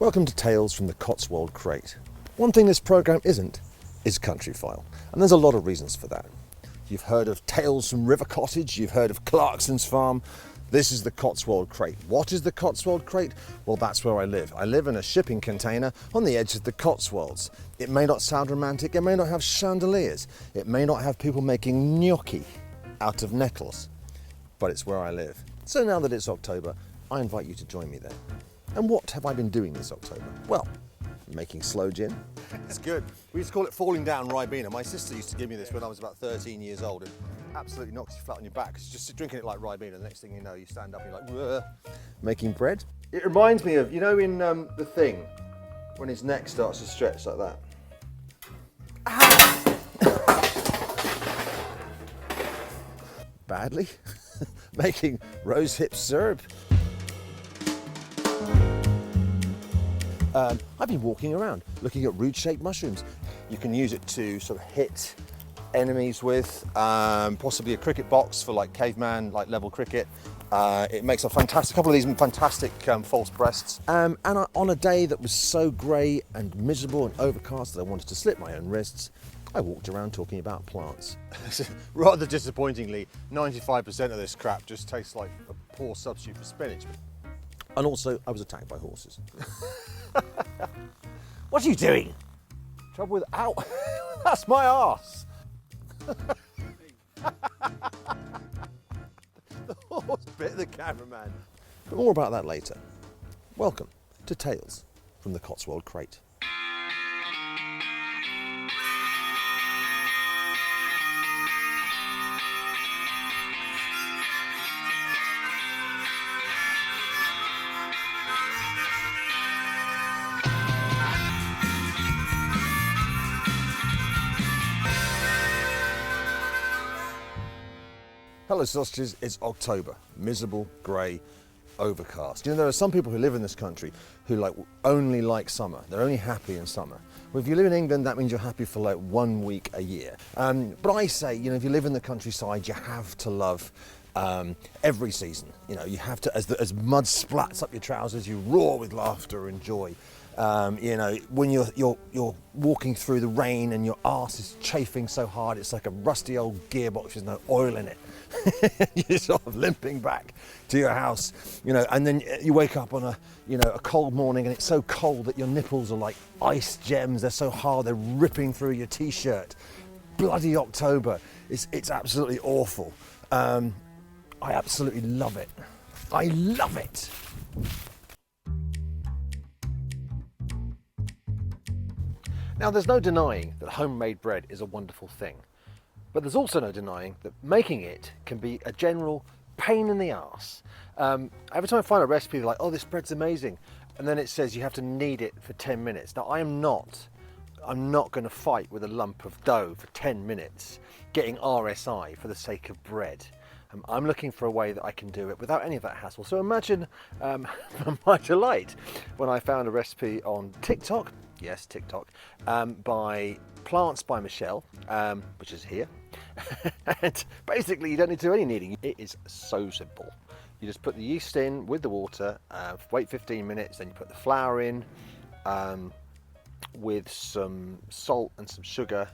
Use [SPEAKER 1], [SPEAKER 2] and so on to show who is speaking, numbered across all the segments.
[SPEAKER 1] Welcome to Tales from the Cotswold Crate. One thing this programme isn't is Countryfile, and there's a lot of reasons for that. You've heard of Tales from River Cottage, you've heard of Clarkson's Farm. This is the Cotswold Crate. What is the Cotswold Crate? Well, that's where I live. I live in a shipping container on the edge of the Cotswolds. It may not sound romantic, it may not have chandeliers, it may not have people making gnocchi out of nettles, but it's where I live. So now that it's October, I invite you to join me there. And what have I been doing this October? Well, making sloe gin. It's good. We used to call it falling down Ribena. My sister used to give me this when I was about 13 years old. It absolutely knocks you flat on your back. It's just drinking it like Ribena. The next thing you know, you stand up and you're like, whoa. Making bread. It reminds me of, you know, in The Thing, when his neck starts to stretch like that. Badly. Making rosehip syrup. I've been walking around looking at root-shaped mushrooms. You can use it to sort of hit enemies with, possibly a cricket box for like caveman, like level cricket. It makes a couple of these fantastic false breasts. And on a day that was so grey and miserable and overcast that I wanted to slit my own wrists, I walked around talking about plants. Rather disappointingly, 95% of this crap just tastes like a poor substitute for spinach. And also, I was attacked by horses. What are you doing? Trouble with, ow, that's my arse. The horse bit the cameraman. But more about that later. Welcome to Tales from the Cotswold Crate. Hello sausages, it's October, miserable, grey, overcast. You know, there are some people who live in this country who only like summer. They're only happy in summer. Well, if you live in England, that means you're happy for like 1 week a year. But I say, you know, if you live in the countryside, you have to love every season. You know, you have to, as mud splats up your trousers, you roar with laughter and joy. You know, when you're walking through the rain and your arse is chafing so hard, it's like a rusty old gearbox with no oil in it. You're sort of limping back to your house, you know, and then you wake up on a cold morning and it's so cold that your nipples are like ice gems. They're so hard, they're ripping through your t-shirt. Bloody October. It's absolutely awful. I absolutely love it. I love it. Now, there's no denying that homemade bread is a wonderful thing, but there's also no denying that making it can be a general pain in the arse. Every time I find a recipe, they're like, oh, this bread's amazing, and then it says you have to knead it for 10 minutes. Now, I'm not going to fight with a lump of dough for 10 minutes, getting RSI for the sake of bread. I'm looking for a way that I can do it without any of that hassle. So imagine my delight when I found a recipe on TikTok, yes, TikTok, by Plants by Michelle, which is here. And basically you don't need to do any kneading. It is so simple. You just put the yeast in with the water, wait 15 minutes, then you put the flour in with some salt and some sugar,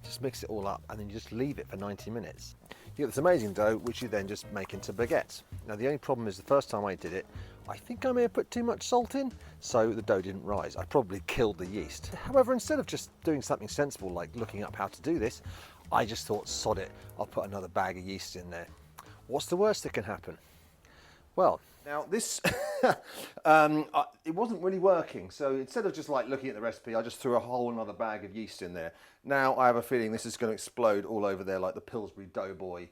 [SPEAKER 1] just mix it all up, and then you just leave it for 90 minutes. You get this amazing dough, which you then just make into baguettes. Now, the only problem is the first time I did it, I think I may have put too much salt in, so the dough didn't rise. I probably killed the yeast. However, instead of just doing something sensible like looking up how to do this, I just thought, sod it, I'll put another bag of yeast in there. What's the worst that can happen? Well, now this, it wasn't really working, so instead of just like looking at the recipe, I just threw a whole another bag of yeast in there. Now I have a feeling this is going to explode all over there like the Pillsbury Doughboy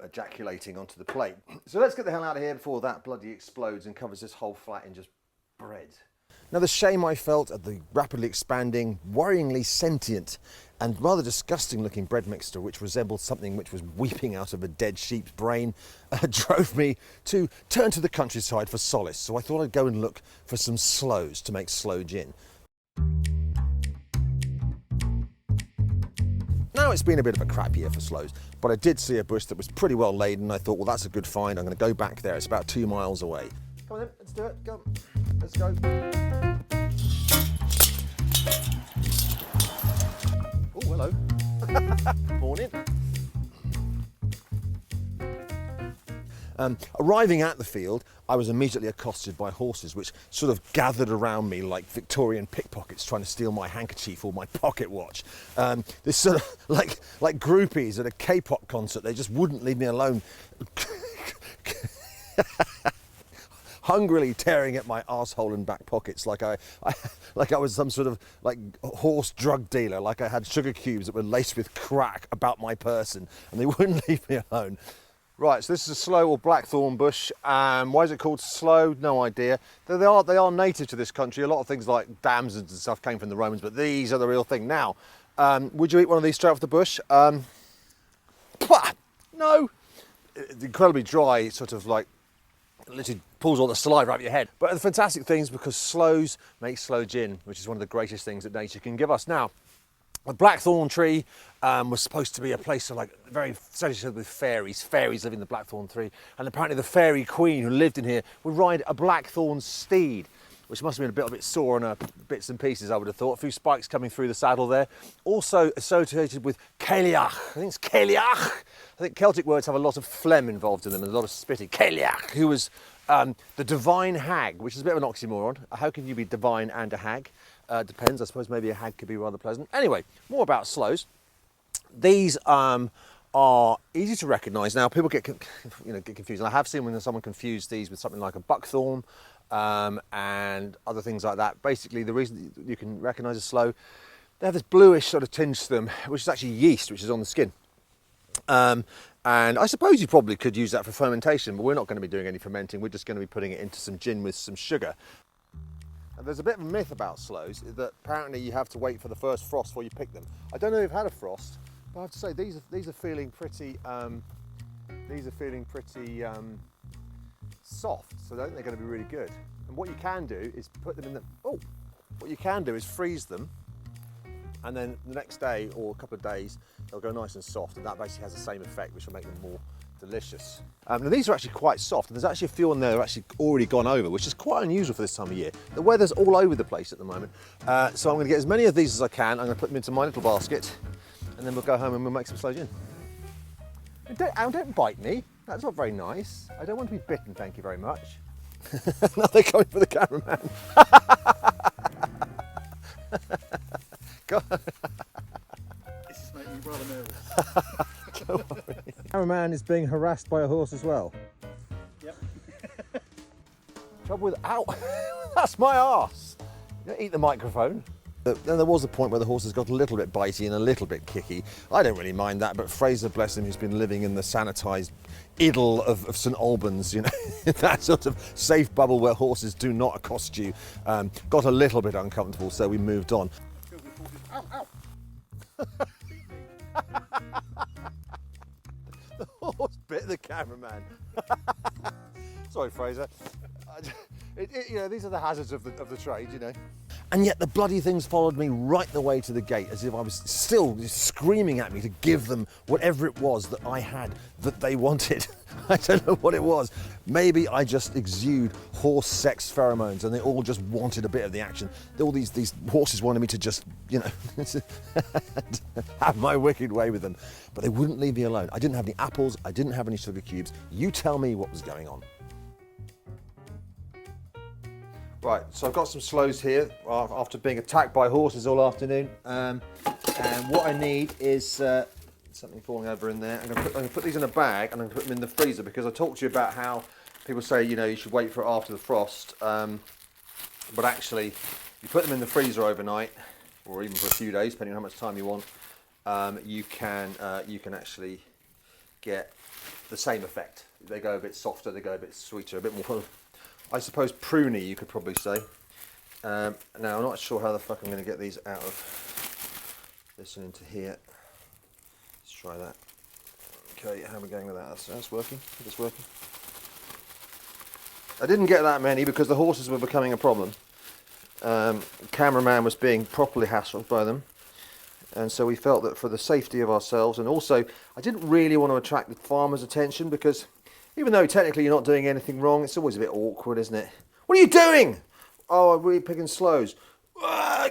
[SPEAKER 1] ejaculating onto the plate. So let's get the hell out of here before that bloody explodes and covers this whole flat in just bread. Now, the shame I felt at the rapidly expanding, worryingly sentient and rather disgusting looking bread mixture, which resembled something which was weeping out of a dead sheep's brain, drove me to turn to the countryside for solace. So I thought I'd go and look for some sloes to make sloe gin. Now, it's been a bit of a crap year for sloes, but I did see a bush that was pretty well laden, and I thought, well, that's a good find. I'm going to go back there. It's about 2 miles away. Come on then, let's do it. Go. Let's go. hello. Morning. Arriving at the field, I was immediately accosted by horses which sort of gathered around me like Victorian pickpockets trying to steal my handkerchief or my pocket watch. This sort of like groupies at a K-pop concert, they just wouldn't leave me alone. Hungrily tearing at my arsehole and back pockets like I was some sort of like horse drug dealer, like I had sugar cubes that were laced with crack about my person, and they wouldn't leave me alone. Right, so this is a sloe or blackthorn bush. Why is it called sloe? No idea. They are native to this country. A lot of things like damsons and stuff came from the Romans, but these are the real thing. Now, would you eat one of these straight off the bush? No. It's incredibly dry, sort of like, literally pulls all the saliva out of your head. But the fantastic thing is because sloes make sloe gin, which is one of the greatest things that nature can give us. Now, the blackthorn tree was supposed to be a place of like very associated with fairies. Fairies live in the blackthorn tree, and apparently the fairy queen who lived in here would ride a blackthorn steed, which must have been a bit sore on her bits and pieces, I would have thought. A few spikes coming through the saddle there. Also associated with Cailleach. I think it's Cailleach. I think Celtic words have a lot of phlegm involved in them and a lot of spitting. Cailleach, who was the divine hag, which is a bit of an oxymoron. How can you be divine and a hag? Depends, I suppose maybe a hag could be rather pleasant. Anyway, more about sloes. These are easy to recognise. Now, people get confused. And I have seen when someone confused these with something like a buckthorn and other things like that. Basically, the reason you can recognise a sloe, they have this bluish sort of tinge to them, which is actually yeast, which is on the skin. And I suppose you probably could use that for fermentation, but we're not going to be doing any fermenting. We're just going to be putting it into some gin with some sugar. And there's a bit of a myth about sloes that apparently you have to wait for the first frost before you pick them. I don't know if you've had a frost, but I have to say these are feeling pretty soft, so I think they're going to be really good. And what you can do is put them in the what you can do is freeze them, and then the next day or a couple of days they'll go nice and soft, and that basically has the same effect, which will make them more delicious. Now these are actually quite soft, and there's actually a few on there that have actually already gone over, which is quite unusual for this time of year. The weather's all over the place at the moment, so I'm going to get as many of these as I can. I'm going to put them into my little basket, and then we'll go home and we'll make some sloe gin. Don't bite me, that's not very nice. I don't want to be bitten, thank you very much. Now they're coming for the cameraman. Go on.
[SPEAKER 2] This is making me rather nervous.
[SPEAKER 1] Don't worry. Cameraman is being harassed by a horse as well.
[SPEAKER 2] Yep.
[SPEAKER 1] Trouble with, ow, that's my arse. You don't eat the microphone. Then there was a point where the horses got a little bit bitey and a little bit kicky. I don't really mind that, but Fraser, bless him, who's been living in the sanitised idyll of St Albans, you know, that sort of safe bubble where horses do not accost you, got a little bit uncomfortable, so we moved on.
[SPEAKER 2] Ow, ow.
[SPEAKER 1] The horse bit the cameraman. Sorry, Fraser. You know, these are the hazards of the trade, you know. And yet the bloody things followed me right the way to the gate, as if I was still screaming at me to give them whatever it was that I had that they wanted. I don't know what it was. Maybe I just exude horse sex pheromones and they all just wanted a bit of the action. All these horses wanted me to just, you know, have my wicked way with them. But they wouldn't leave me alone. I didn't have any apples, I didn't have any sugar cubes. You tell me what was going on. Right, so I've got some sloes here after being attacked by horses all afternoon. And what I need is something falling over in there. I'm going to put these in a bag and I'm going to put them in the freezer, because I talked to you about how people say, you know, you should wait for it after the frost. But actually, you put them in the freezer overnight, or even for a few days, depending on how much time you want. You can actually get the same effect. They go a bit softer, they go a bit sweeter, a bit more, I suppose, pruny, you could probably say. Now, I'm not sure how the fuck I'm going to get these out of this and into here. Let's try that. Okay, how are we going with that? That's working. It's working. I didn't get that many because the horses were becoming a problem. Cameraman was being properly hassled by them. And so we felt that for the safety of ourselves, and also I didn't really want to attract the farmer's attention, because even though technically you're not doing anything wrong, it's always a bit awkward, isn't it? What are you doing? Oh, I'm really picking sloes.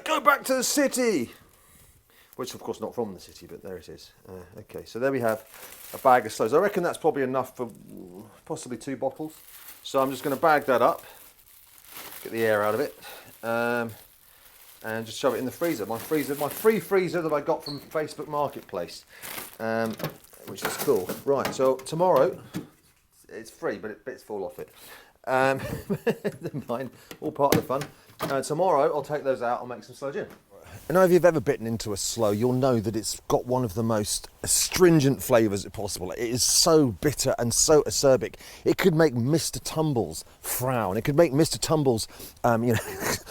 [SPEAKER 1] Go back to the city. which of course not from the city, but there it is. Okay, so there we have a bag of sloes. I reckon that's probably enough for possibly 2 bottles. So I'm just going to bag that up, get the air out of it, and just shove it in the freezer. My free freezer that I got from Facebook Marketplace, which is cool. Right, so tomorrow, it's free, but bits fall off it. Never mind, all part of the fun. Tomorrow I'll take those out, I'll make some sloe gin. I know if you've ever bitten into a sloe, you'll know that it's got one of the most astringent flavours possible. It is so bitter and so acerbic. It could make Mr. Tumbles frown. It could make Mr. Tumbles,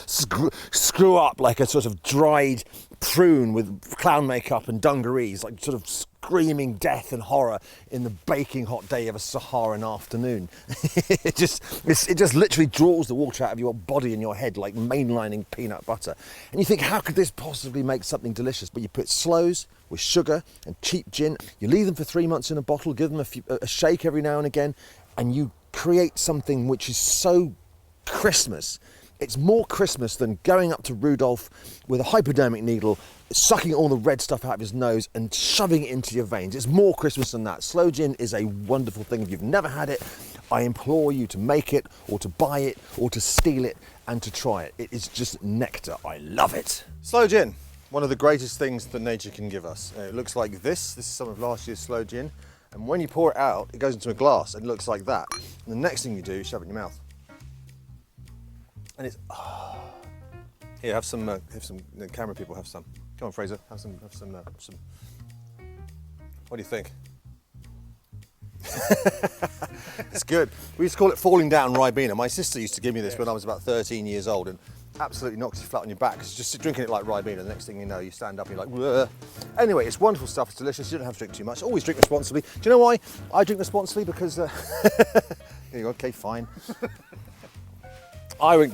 [SPEAKER 1] screw up like a sort of dried prune with clown makeup and dungarees, like sort of screaming death and horror in the baking hot day of a Saharan afternoon. it just literally draws the water out of your body and your head like mainlining peanut butter. And you think, how could this possibly make something delicious? But you put sloes with sugar and cheap gin, you leave them for 3 months in a bottle, give them a shake every now and again, and you create something which is so Christmas. It's more Christmas than going up to Rudolph with a hypodermic needle, sucking all the red stuff out of his nose and shoving it into your veins. It's more Christmas than that. Sloe gin is a wonderful thing. If you've never had it, I implore you to make it, or to buy it, or to steal it and to try it. It is just nectar. I love it. Sloe gin, one of the greatest things that nature can give us. It looks like this. This is some of last year's sloe gin. And when you pour it out, it goes into a glass and it looks like that. And the next thing you do is shove it in your mouth. And it's, here, have some, the camera people have some. Come on, Fraser, have some. What do you think? It's good. We used to call it falling down Ribena. My sister used to give me this when I was about 13 years old, and absolutely knocks you flat on your back. Because just drinking it like Ribena, the next thing you know, you stand up and you're like, "Whoa." Anyway, it's wonderful stuff, it's delicious, you don't have to drink too much. Always drink responsibly. Do you know why I drink responsibly? Because, there you go, okay, fine. They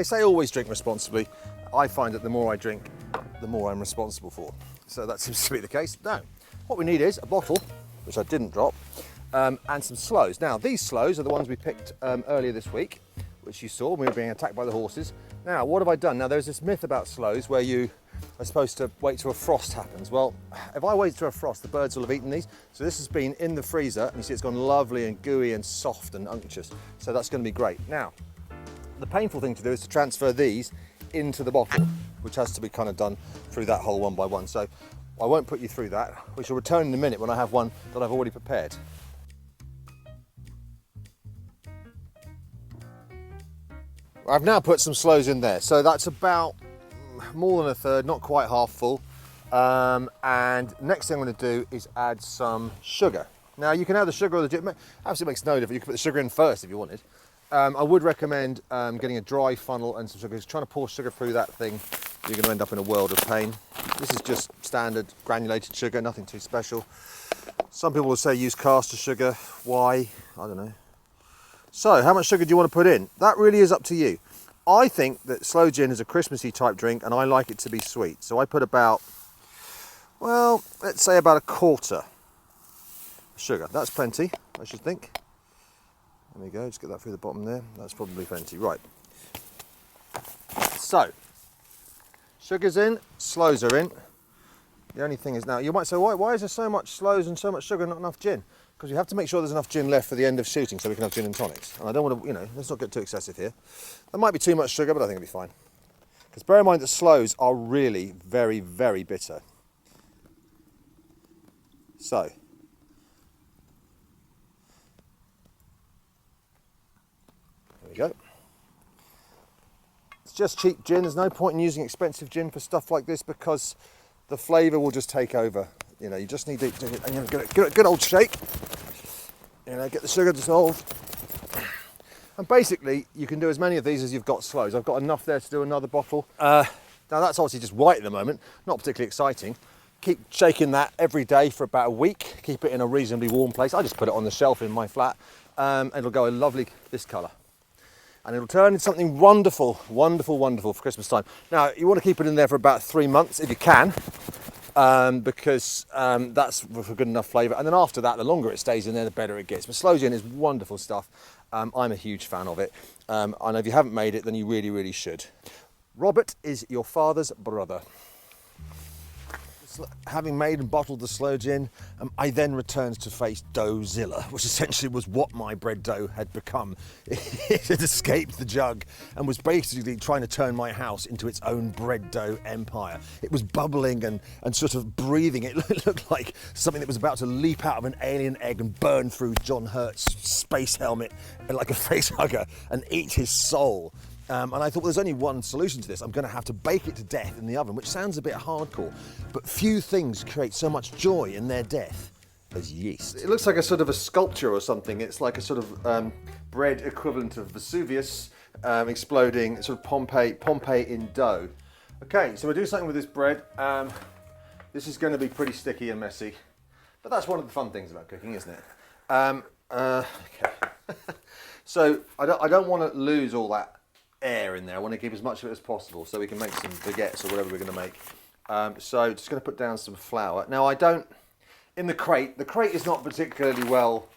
[SPEAKER 1] say always drink responsibly. I find that the more I drink, the more I'm responsible for. So that seems to be the case. Now, what we need is a bottle, which I didn't drop, and some sloes. Now, these sloes are the ones we picked earlier this week, which you saw when we were being attacked by the horses. Now, what have I done? Now, there's this myth about sloes where you are supposed to wait till a frost happens. Well, if I wait till a frost, the birds will have eaten these. So this has been in the freezer, and you see it's gone lovely and gooey and soft and unctuous. So that's going to be great. Now, the painful thing to do is to transfer these into the bottle, which has to be kind of done through that hole one by one. So I won't put you through that, which will return in a minute when I have one that I've already prepared. I've now put some sloes in there, so that's about more than a third, not quite half full. And next thing I'm going to do is add some sugar. Now you can have the sugar or the gin, absolutely makes no difference. You can put the sugar in first if you wanted. I would recommend getting a dry funnel and some sugar, because trying to pour sugar through that thing, you're going to end up in a world of pain. This is just standard granulated sugar, nothing too special. Some people will say use caster sugar. Why? I don't know. So, how much sugar do you want to put in? That really is up to you. I think that sloe gin is a Christmassy type drink, and I like it to be sweet. So I put about, well, let's say about a quarter sugar. That's plenty, I should think. There we go, just get that through the bottom there. That's probably plenty, right. So, sugar's in, sloes are in. The only thing is now, you might say, why is there so much sloes and so much sugar and not enough gin? Because you have to make sure there's enough gin left for the end of shooting so we can have gin and tonics. And I don't want to, let's not get too excessive here. There might be too much sugar, but I think it'll be fine. Because bear in mind that sloes are really very, very bitter. So, there we go. It's just cheap gin. There's no point in using expensive gin for stuff like this because the flavour will just take over. You just need to give it a good old shake. Get the sugar dissolved. And basically, you can do as many of these as you've got sloes. I've got enough there to do another bottle. Now that's obviously just white at the moment, not particularly exciting. Keep shaking that every day for about a week. Keep it in a reasonably warm place. I just put it on the shelf in my flat. It'll go a lovely, this colour. And it'll turn into something wonderful, wonderful, wonderful for Christmas time. Now, you want to keep it in there for about 3 months if you can. Because that's for good enough flavour, and then after that, the longer it stays in there, the better it gets. But sloe gin is wonderful stuff. I'm a huge fan of it, and if you haven't made it, then you really, really should. Robert is your father's brother. having made and bottled the sloe gin, I then returned to face Doughzilla, which essentially was what my bread dough had become. It had escaped the jug and was basically trying to turn my house into its own bread dough empire. It was bubbling and sort of breathing. It looked like something that was about to leap out of an alien egg and burn through John Hurt's space helmet like a face hugger and eat his soul. And I thought, well, there's only one solution to this. I'm going to have to bake it to death in the oven, which sounds a bit hardcore, but few things create so much joy in their death as yeast. It looks like a sort of a sculpture or something. It's like a sort of bread equivalent of Vesuvius exploding, sort of Pompeii in dough. Okay, so we'll do something with this bread. This is going to be pretty sticky and messy, but that's one of the fun things about cooking, isn't it? Okay. So I don't want to lose all that air in there. I want to keep as much of it as possible so we can make some baguettes or whatever we're going to make. So just going to put down some flour. Now in the crate is not particularly well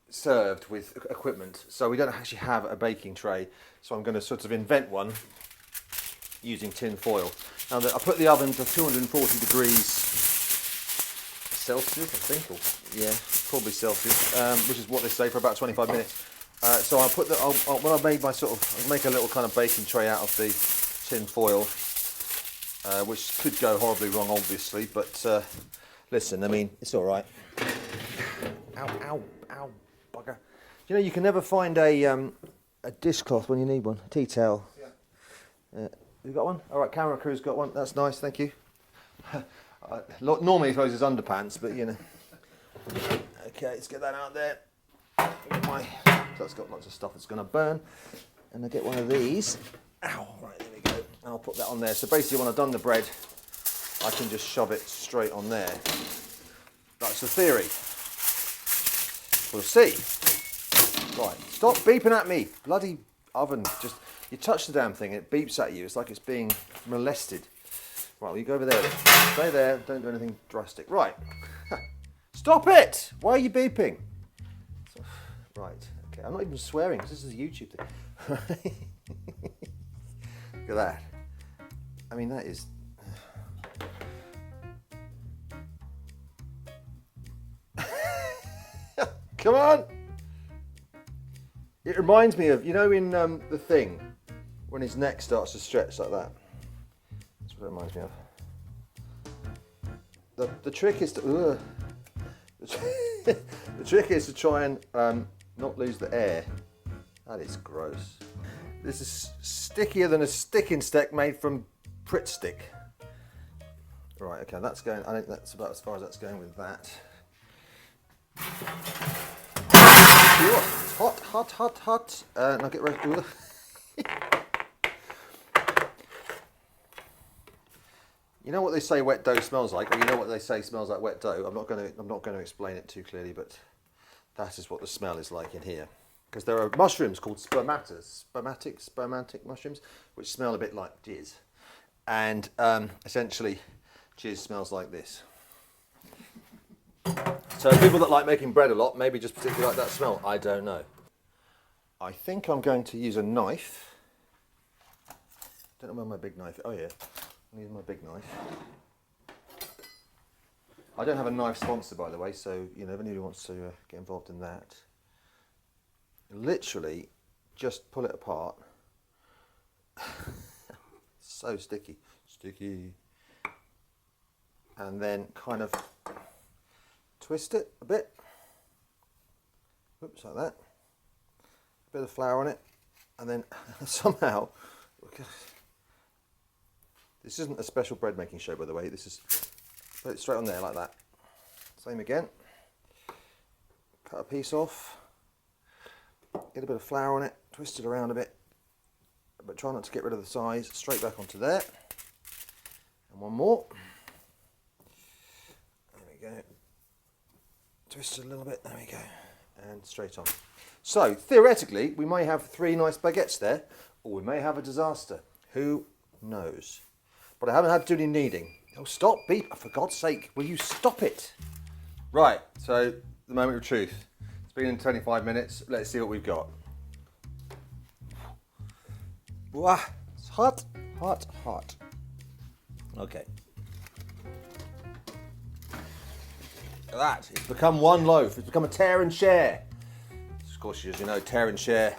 [SPEAKER 1] served with equipment, so we don't actually have a baking tray. So I'm going to sort of invent one using tin foil. Now I put the oven to 240 degrees Celsius, I think, or yeah, probably Celsius, which is what they say, for about 25 minutes. So I'll put when I made my I'll make a little kind of baking tray out of the tin foil, which could go horribly wrong, obviously, but listen, I mean, it's all right. Ow, ow, ow, bugger. You know, you can never find a dishcloth when you need one, a tea towel. Yeah. You got one? All right, camera crew's got one. That's nice, thank you. Normally, I suppose it's underpants, but you know. Okay, let's get that out there. That's got lots of stuff that's going to burn. And I get one of these. Ow, right, there we go. And I'll put that on there. So basically, when I've done the bread, I can just shove it straight on there. That's the theory. We'll see. Right, stop beeping at me. Bloody oven. Just, you touch the damn thing, it beeps at you. It's like it's being molested. Right, well, you go over there. Stay there. Don't do anything drastic. Right. Stop it! Why are you beeping? Right. Okay. I'm not even swearing because this is a YouTube thing. Look at that. I mean, that is. Come on! It reminds me of, you know, in The Thing, when his neck starts to stretch like that. That's what it reminds me of. The trick is to. The trick is to try and not lose the air. That is gross. This is stickier than a sticking stick made from Pritt stick. Right, okay, that's going. I think that's about as far as that's going with that. It's hot, hot, hot, hot. Now get ready. You know what they say wet dough smells like, or you know what they say smells like wet dough. I'm not going to explain it too clearly, but that is what the smell is like in here. Because there are mushrooms called spermatic mushrooms, which smell a bit like jizz, and essentially, jizz smells like this. So people that like making bread a lot, maybe just particularly like that smell. I don't know. I think I'm going to use a knife. Don't know where my big knife is. Oh yeah. I'm using my big knife. I don't have a knife sponsor, by the way, so you know if anybody wants to get involved in that. Literally, just pull it apart. So sticky, and then kind of twist it a bit. Oops, like that. A bit of flour on it, and then somehow. This isn't a special bread making show, by the way. This is, put it straight on there like that. Same again. Cut a piece off. Get a bit of flour on it. Twist it around a bit. But try not to get rid of the sides. Straight back onto there. And one more. There we go. Twist it a little bit. There we go. And straight on. So, theoretically, we may have 3 nice baguettes there. Or we may have a disaster. Who knows? But I haven't had to do any kneading. Oh, stop, beep. For God's sake, will you stop it? Right, so the moment of truth. It's been in 25 minutes. Let's see what we've got. Wow, it's hot, hot, hot. Okay. Look at that. It's become one loaf. It's become a tear and share. Of course, as you know, tear and share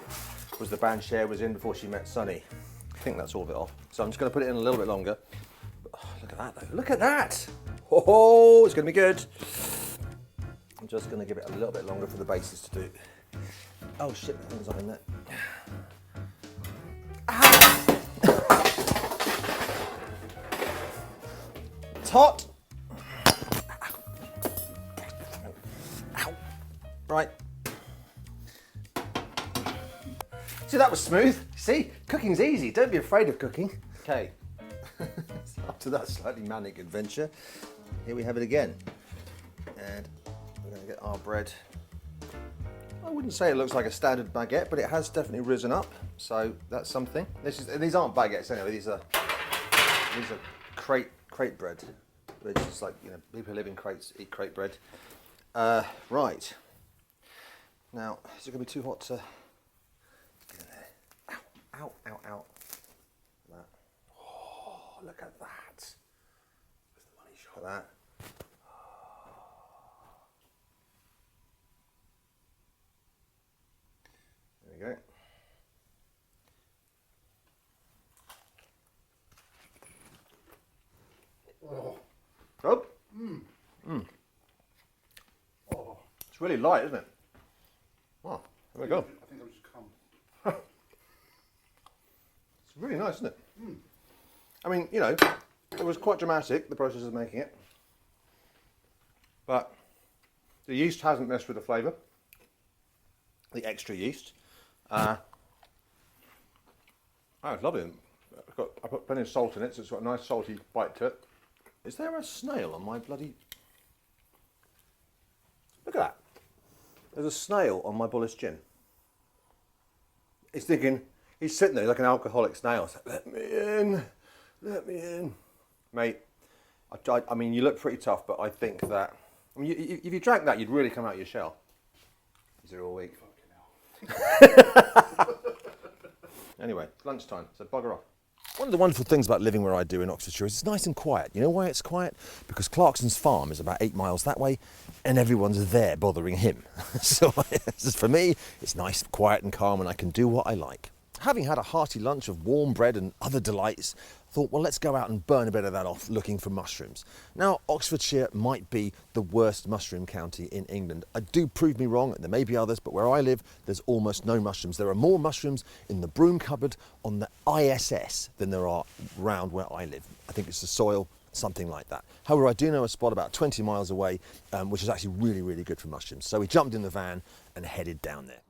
[SPEAKER 1] was the band Cher was in before she met Sonny. I think that's all of it off. So I'm just going to put it in a little bit longer. Oh, look at that though. Look at that. Oh, it's going to be good. I'm just going to give it a little bit longer for the bases to do. Oh shit, the thing's on in there. Ah! It's hot. Ow. Right. See, that was smooth. See, cooking's easy. Don't be afraid of cooking. Okay. After that slightly manic adventure, here we have it again. And we're going to get our bread. I wouldn't say it looks like a standard baguette, but it has definitely risen up. So that's something. These aren't baguettes anyway. These are crate bread, which is like, you know, people who live in crates eat crate bread. Right. Now, is it going to be too hot to? Ow, ow, ow. That. Oh, look at that. There's the money shot. That. There we go. Oh. Oh. Mm. Mm. Oh. It's really light, isn't it? Wow. There we go.
[SPEAKER 2] I think I'll just come.
[SPEAKER 1] It's really nice, isn't it? Mm. I mean, you know, it was quite dramatic, the process of making it. But the yeast hasn't messed with the flavour. The extra yeast. Oh, it's lovely. I put plenty of salt in it, so it's got a nice salty bite to it. Is there a snail on my bloody... Look at that. There's a snail on my Bullis gin. He's thinking, he's sitting there like an alcoholic snail. It's like, let me in, let me in. Mate, I mean, you look pretty tough, but I think that... I mean, if you drank that, you'd really come out of your shell. 0 week. Anyway, lunchtime, so bugger off. One of the wonderful things about living where I do in Oxfordshire is it's nice and quiet. You know why it's quiet? Because Clarkson's farm is about 8 miles that way and everyone's there bothering him. So for me, it's nice, quiet and calm and I can do what I like. Having had a hearty lunch of warm bread and other delights, I thought, well, let's go out and burn a bit of that off looking for mushrooms. Now, Oxfordshire might be the worst mushroom county in England. I do prove me wrong, and there may be others, but where I live, there's almost no mushrooms. There are more mushrooms in the broom cupboard on the ISS than there are round where I live. I think it's the soil, something like that. However, I do know a spot about 20 miles away, which is actually really, really good for mushrooms. So we jumped in the van and headed down there.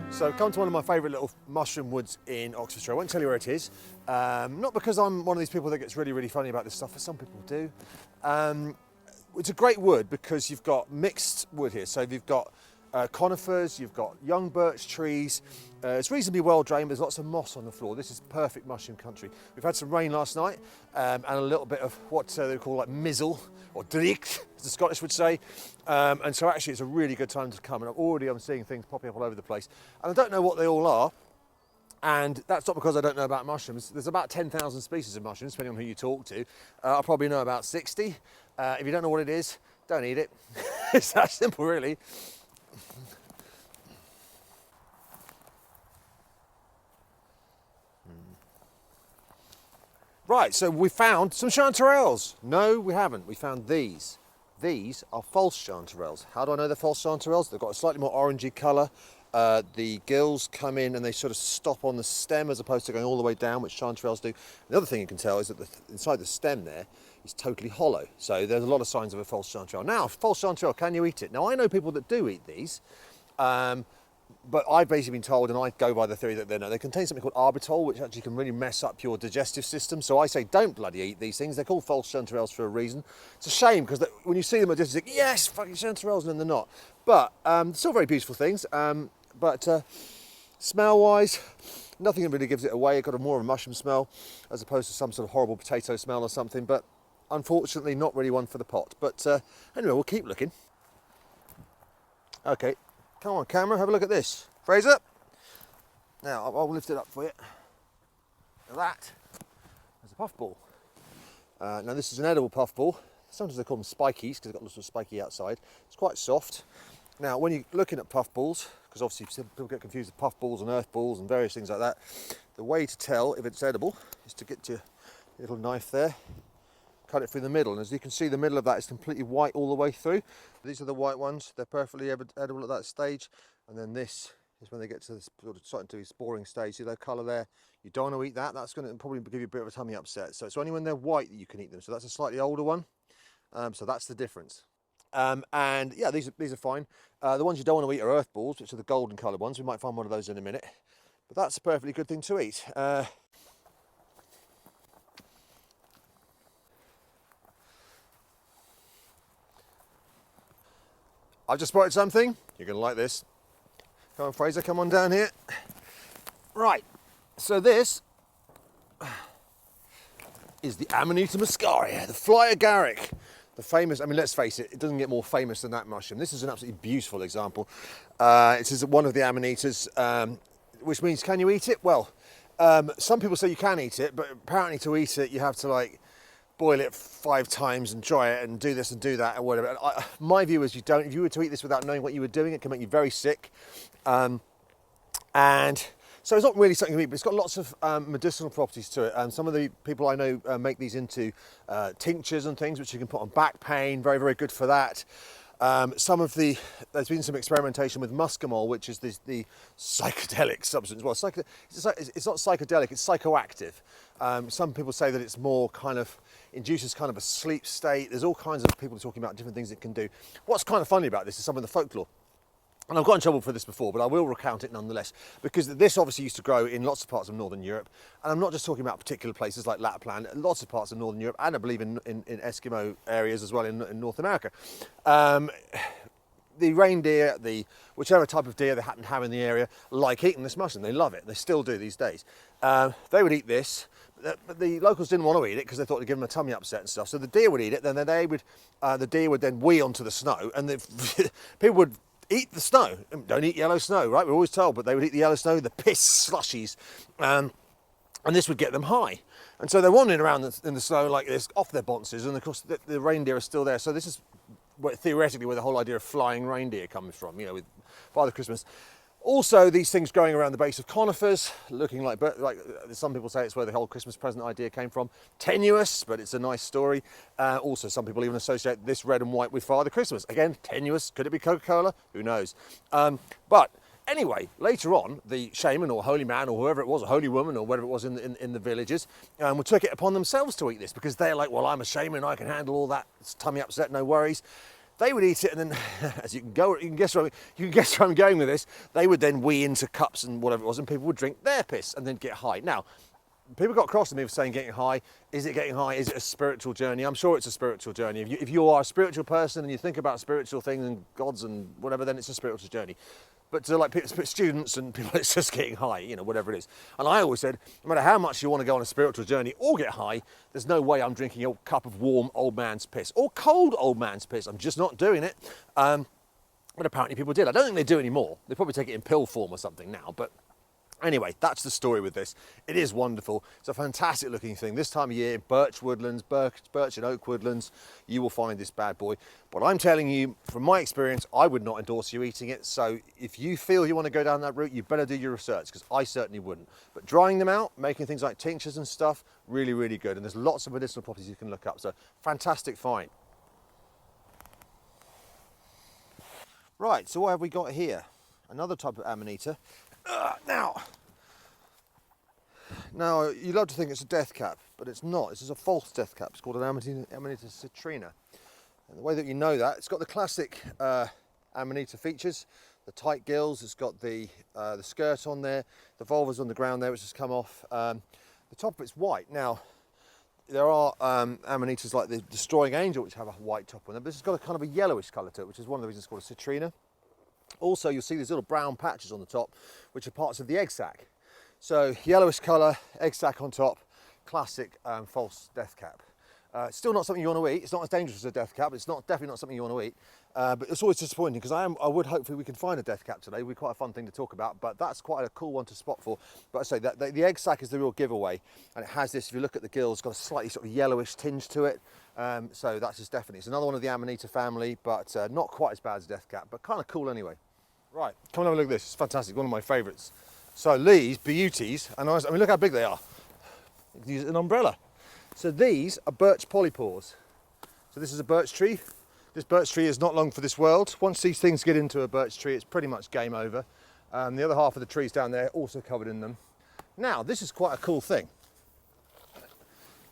[SPEAKER 1] So I've come to one of my favourite little mushroom woods in Oxfordshire. I won't tell you where it is, not because I'm one of these people that gets really, really funny about this stuff, for some people do. It's a great wood because you've got mixed wood here. So you've got conifers, you've got young birch trees. It's reasonably well drained, there's lots of moss on the floor. This is perfect mushroom country. We've had some rain last night and a little bit of what they call like mizzle, or driek, as the Scottish would say. And so actually it's a really good time to come. And I'm seeing things popping up all over the place. And I don't know what they all are. And that's not because I don't know about mushrooms. There's about 10,000 species of mushrooms, depending on who you talk to. I probably know about 60. If you don't know what it is, don't eat it. It's that simple, really. Right, so we found some chanterelles. No, we haven't. We found these. These are false chanterelles. How do I know they're false chanterelles? They've got a slightly more orangey colour. The gills come in and they sort of stop on the stem as opposed to going all the way down, which chanterelles do. The other thing you can tell is that inside the stem there is totally hollow. So there's a lot of signs of a false chanterelle. Now, false chanterelle, can you eat it? Now, I know people that do eat these. But I've basically been told, and I go by the theory that they contain something called arbitol, which actually can really mess up your digestive system. So I say don't bloody eat these things. They're called false chanterelles for a reason. It's a shame because when you see them at distance, you think, yes, fucking chanterelles, and then they're not. But still very beautiful things. But smell-wise, nothing that really gives it away. It got more of a mushroom smell as opposed to some sort of horrible potato smell or something. But unfortunately, not really one for the pot. But anyway, we'll keep looking. Okay. Come on, camera, have a look at this. Fraser. Now, I'll lift it up for you. Now that is a puffball. Now this is an edible puffball. Sometimes they call them spikies because they've got lots of spiky outside. It's quite soft. Now when you're looking at puffballs, because obviously people get confused with puffballs and earth balls and various things like that, the way to tell if it's edible is to get your little knife there, cut it through the middle, and as you can see the middle of that is completely white all the way through. These are the white ones, they're perfectly edible at that stage, and then this is when they get to this sort of starting to be sporing stage. See that colour there? You don't want to eat that, that's going to probably give you a bit of a tummy upset. So it's only when they're white that you can eat them. So that's a slightly older one, so that's the difference. And yeah, these are fine. The ones you don't want to eat are earth balls, which are the golden coloured ones. We might find one of those in a minute, but that's a perfectly good thing to eat. I've just spotted something. You're going to like this. Come on, Fraser, come on down here. Right, so this is the Amanita muscaria, the fly agaric. The famous, I mean, let's face it, it doesn't get more famous than that mushroom. This is an absolutely beautiful example. It is one of the Amanitas, which means, can you eat it? Well, some people say you can eat it, but apparently to eat it, you have to like boil it 5 times and dry it and do this and do that or whatever. My view is you don't. If you were to eat this without knowing what you were doing, it can make you very sick. And so it's not really something to eat, but it's got lots of medicinal properties to it. Some of the people I know make these into tinctures and things, which you can put on back pain. Very, very good for that. There's been some experimentation with muscimol, which is the psychedelic substance. Well, it's not psychedelic, it's psychoactive. Some people say that it's more kind of induces kind of a sleep state. There's all kinds of people talking about different things it can do. What's kind of funny about this is some of the folklore. And I've got in trouble for this before, but I will recount it nonetheless, because this obviously used to grow in lots of parts of Northern Europe. And I'm not just talking about particular places like Lapland, lots of parts of Northern Europe, and I believe in Eskimo areas as well in North America. The reindeer, whichever type of deer they happen to have in the area, like eating this mushroom. They love it. They still do these days. They would eat this, but the locals didn't want to eat it because they thought it'd give them a tummy upset and stuff. So the deer would eat it, then the deer would then wee onto the snow, and people would eat the snow. Don't eat yellow snow, right? We're always told, but they would eat the yellow snow, the piss slushies, and this would get them high. And so they're wandering around in the snow like this, off their bonces, and of course the reindeer are still there. So this is theoretically where the whole idea of flying reindeer comes from, with Father Christmas. Also, these things growing around the base of conifers, looking like some people say it's where the whole Christmas present idea came from. Tenuous, but it's a nice story. Also, some people even associate this red and white with Father Christmas. Again, tenuous. Could it be Coca-Cola? Who knows? But anyway, later on, the shaman or holy man or whoever it was, a holy woman or whatever it was in the villages, took it upon themselves to eat this because they're like, well, I'm a shaman, I can handle all that. It's tummy upset, no worries. They would eat it, and then, as you can guess where I'm going with this. They would then wee into cups and whatever it was, and people would drink their piss and then get high. Now, people got cross with me for saying getting high. Is it getting high? Is it a spiritual journey? I'm sure it's a spiritual journey. If you are a spiritual person and you think about spiritual things and gods and whatever, then it's a spiritual journey. But to like students and people, it's just getting high, whatever it is. And I always said, no matter how much you want to go on a spiritual journey or get high, there's no way I'm drinking a cup of warm old man's piss or cold old man's piss. I'm just not doing it. But apparently people did. I don't think they do anymore. They probably take it in pill form or something now. But anyway, that's the story with this. It is wonderful. It's a fantastic looking thing. This time of year, birch woodlands, birch and oak woodlands, you will find this bad boy. But I'm telling you, from my experience, I would not endorse you eating it. So if you feel you want to go down that route, you better do your research, because I certainly wouldn't. But drying them out, making things like tinctures and stuff, really, really good. And there's lots of medicinal properties you can look up. So fantastic find. Right, so what have we got here? Another type of Amanita. Now, you love to think it's a death cap, but it's not. This is a false death cap. It's called an Amanita citrina. And the way that you know that, it's got the classic Amanita features, the tight gills, it's got the skirt on there, the vulva's on the ground there, which has come off. The top of it's white. Now, there are Amanitas like the Destroying Angel, which have a white top on them, but this has got a kind of a yellowish colour to it, which is one of the reasons it's called a citrina. Also, you'll see these little brown patches on the top, which are parts of the egg sac. So, yellowish colour, egg sac on top, classic false death cap. It's still not something you want to eat. It's not as dangerous as a death cap, but it's definitely not something you want to eat. But it's always disappointing because I would hopefully we can find a death cap today. It'd be quite a fun thing to talk about, but that's quite a cool one to spot for. But I say that the egg sac is the real giveaway, and it has this, if you look at the gills, got a slightly sort of yellowish tinge to it. So that's just definitely, it's another one of the Amanita family, but not quite as bad as death cap, but kind of cool anyway. Right, come and have a look at this. It's fantastic, one of my favourites. So these beauties, and I mean, look how big they are. Use an umbrella. So these are birch polypores. So this is a birch tree. This birch tree is not long for this world. Once these things get into a birch tree, it's pretty much game over. The other half of the trees down there also covered in them. Now, this is quite a cool thing.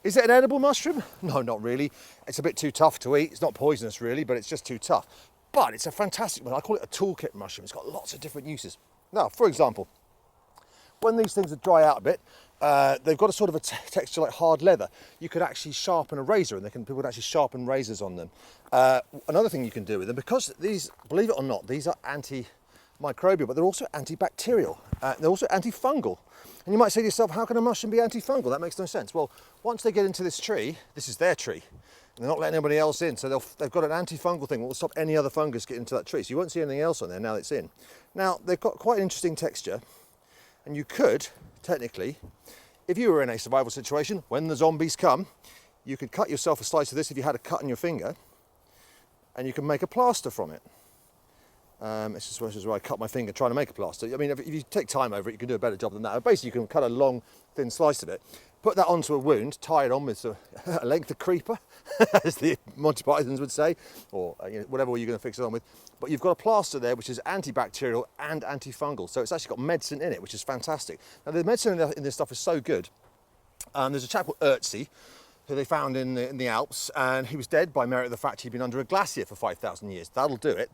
[SPEAKER 1] Is it an edible mushroom? No, not really. It's a bit too tough to eat. It's not poisonous really, but it's just too tough. But it's a fantastic one. I call it a toolkit mushroom. It's got lots of different uses. Now, for example, when these things dry out a bit, they've got a sort of a texture like hard leather. You could actually sharpen a razor, and people would actually sharpen razors on them. Another thing you can do with them, because these, believe it or not, these are antimicrobial, but they're also antibacterial. They're also antifungal. And you might say to yourself, how can a mushroom be antifungal? That makes no sense. Well, once they get into this tree, this is their tree, and they're not letting anybody else in, so they've got an antifungal thing that will stop any other fungus getting into that tree. So you won't see anything else on there now that it's in. Now, they've got quite an interesting texture, and you could, technically, if you were in a survival situation, when the zombies come, you could cut yourself a slice of this if you had a cut in your finger, and you can make a plaster from it. This is where I cut my finger trying to make a plaster. I mean, if you take time over it, you can do a better job than that. But basically, you can cut a long, thin slice of it, put that onto a wound, tie it on with a length of creeper, as the Monty Pythons would say, or whatever you're going to fix it on with. But you've got a plaster there which is antibacterial and antifungal. So it's actually got medicine in it, which is fantastic. Now, the medicine in this stuff is so good. There's a chap called Ötzi, who they found in the Alps, and he was dead by merit of the fact he'd been under a glacier for 5,000 years. That'll do it.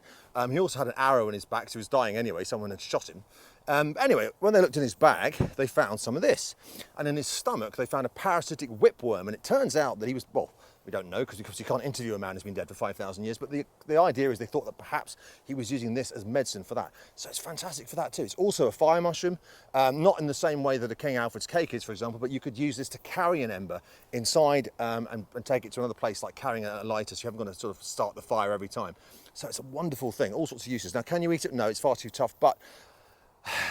[SPEAKER 1] He also had an arrow in his back, so he was dying anyway. Someone had shot him. Anyway, when they looked in his bag, they found some of this. And in his stomach, they found a parasitic whipworm. And it turns out that he was, well, we don't know, because you can't interview a man who's been dead for 5,000 years. But the idea is they thought that perhaps he was using this as medicine for that. So it's fantastic for that too. It's also a fire mushroom, not in the same way that a King Alfred's cake is, for example, but you could use this to carry an ember inside and take it to another place, like carrying a lighter, so you haven't got to sort of start the fire every time. So it's a wonderful thing, all sorts of uses. Now, can you eat it? No, it's far too tough, but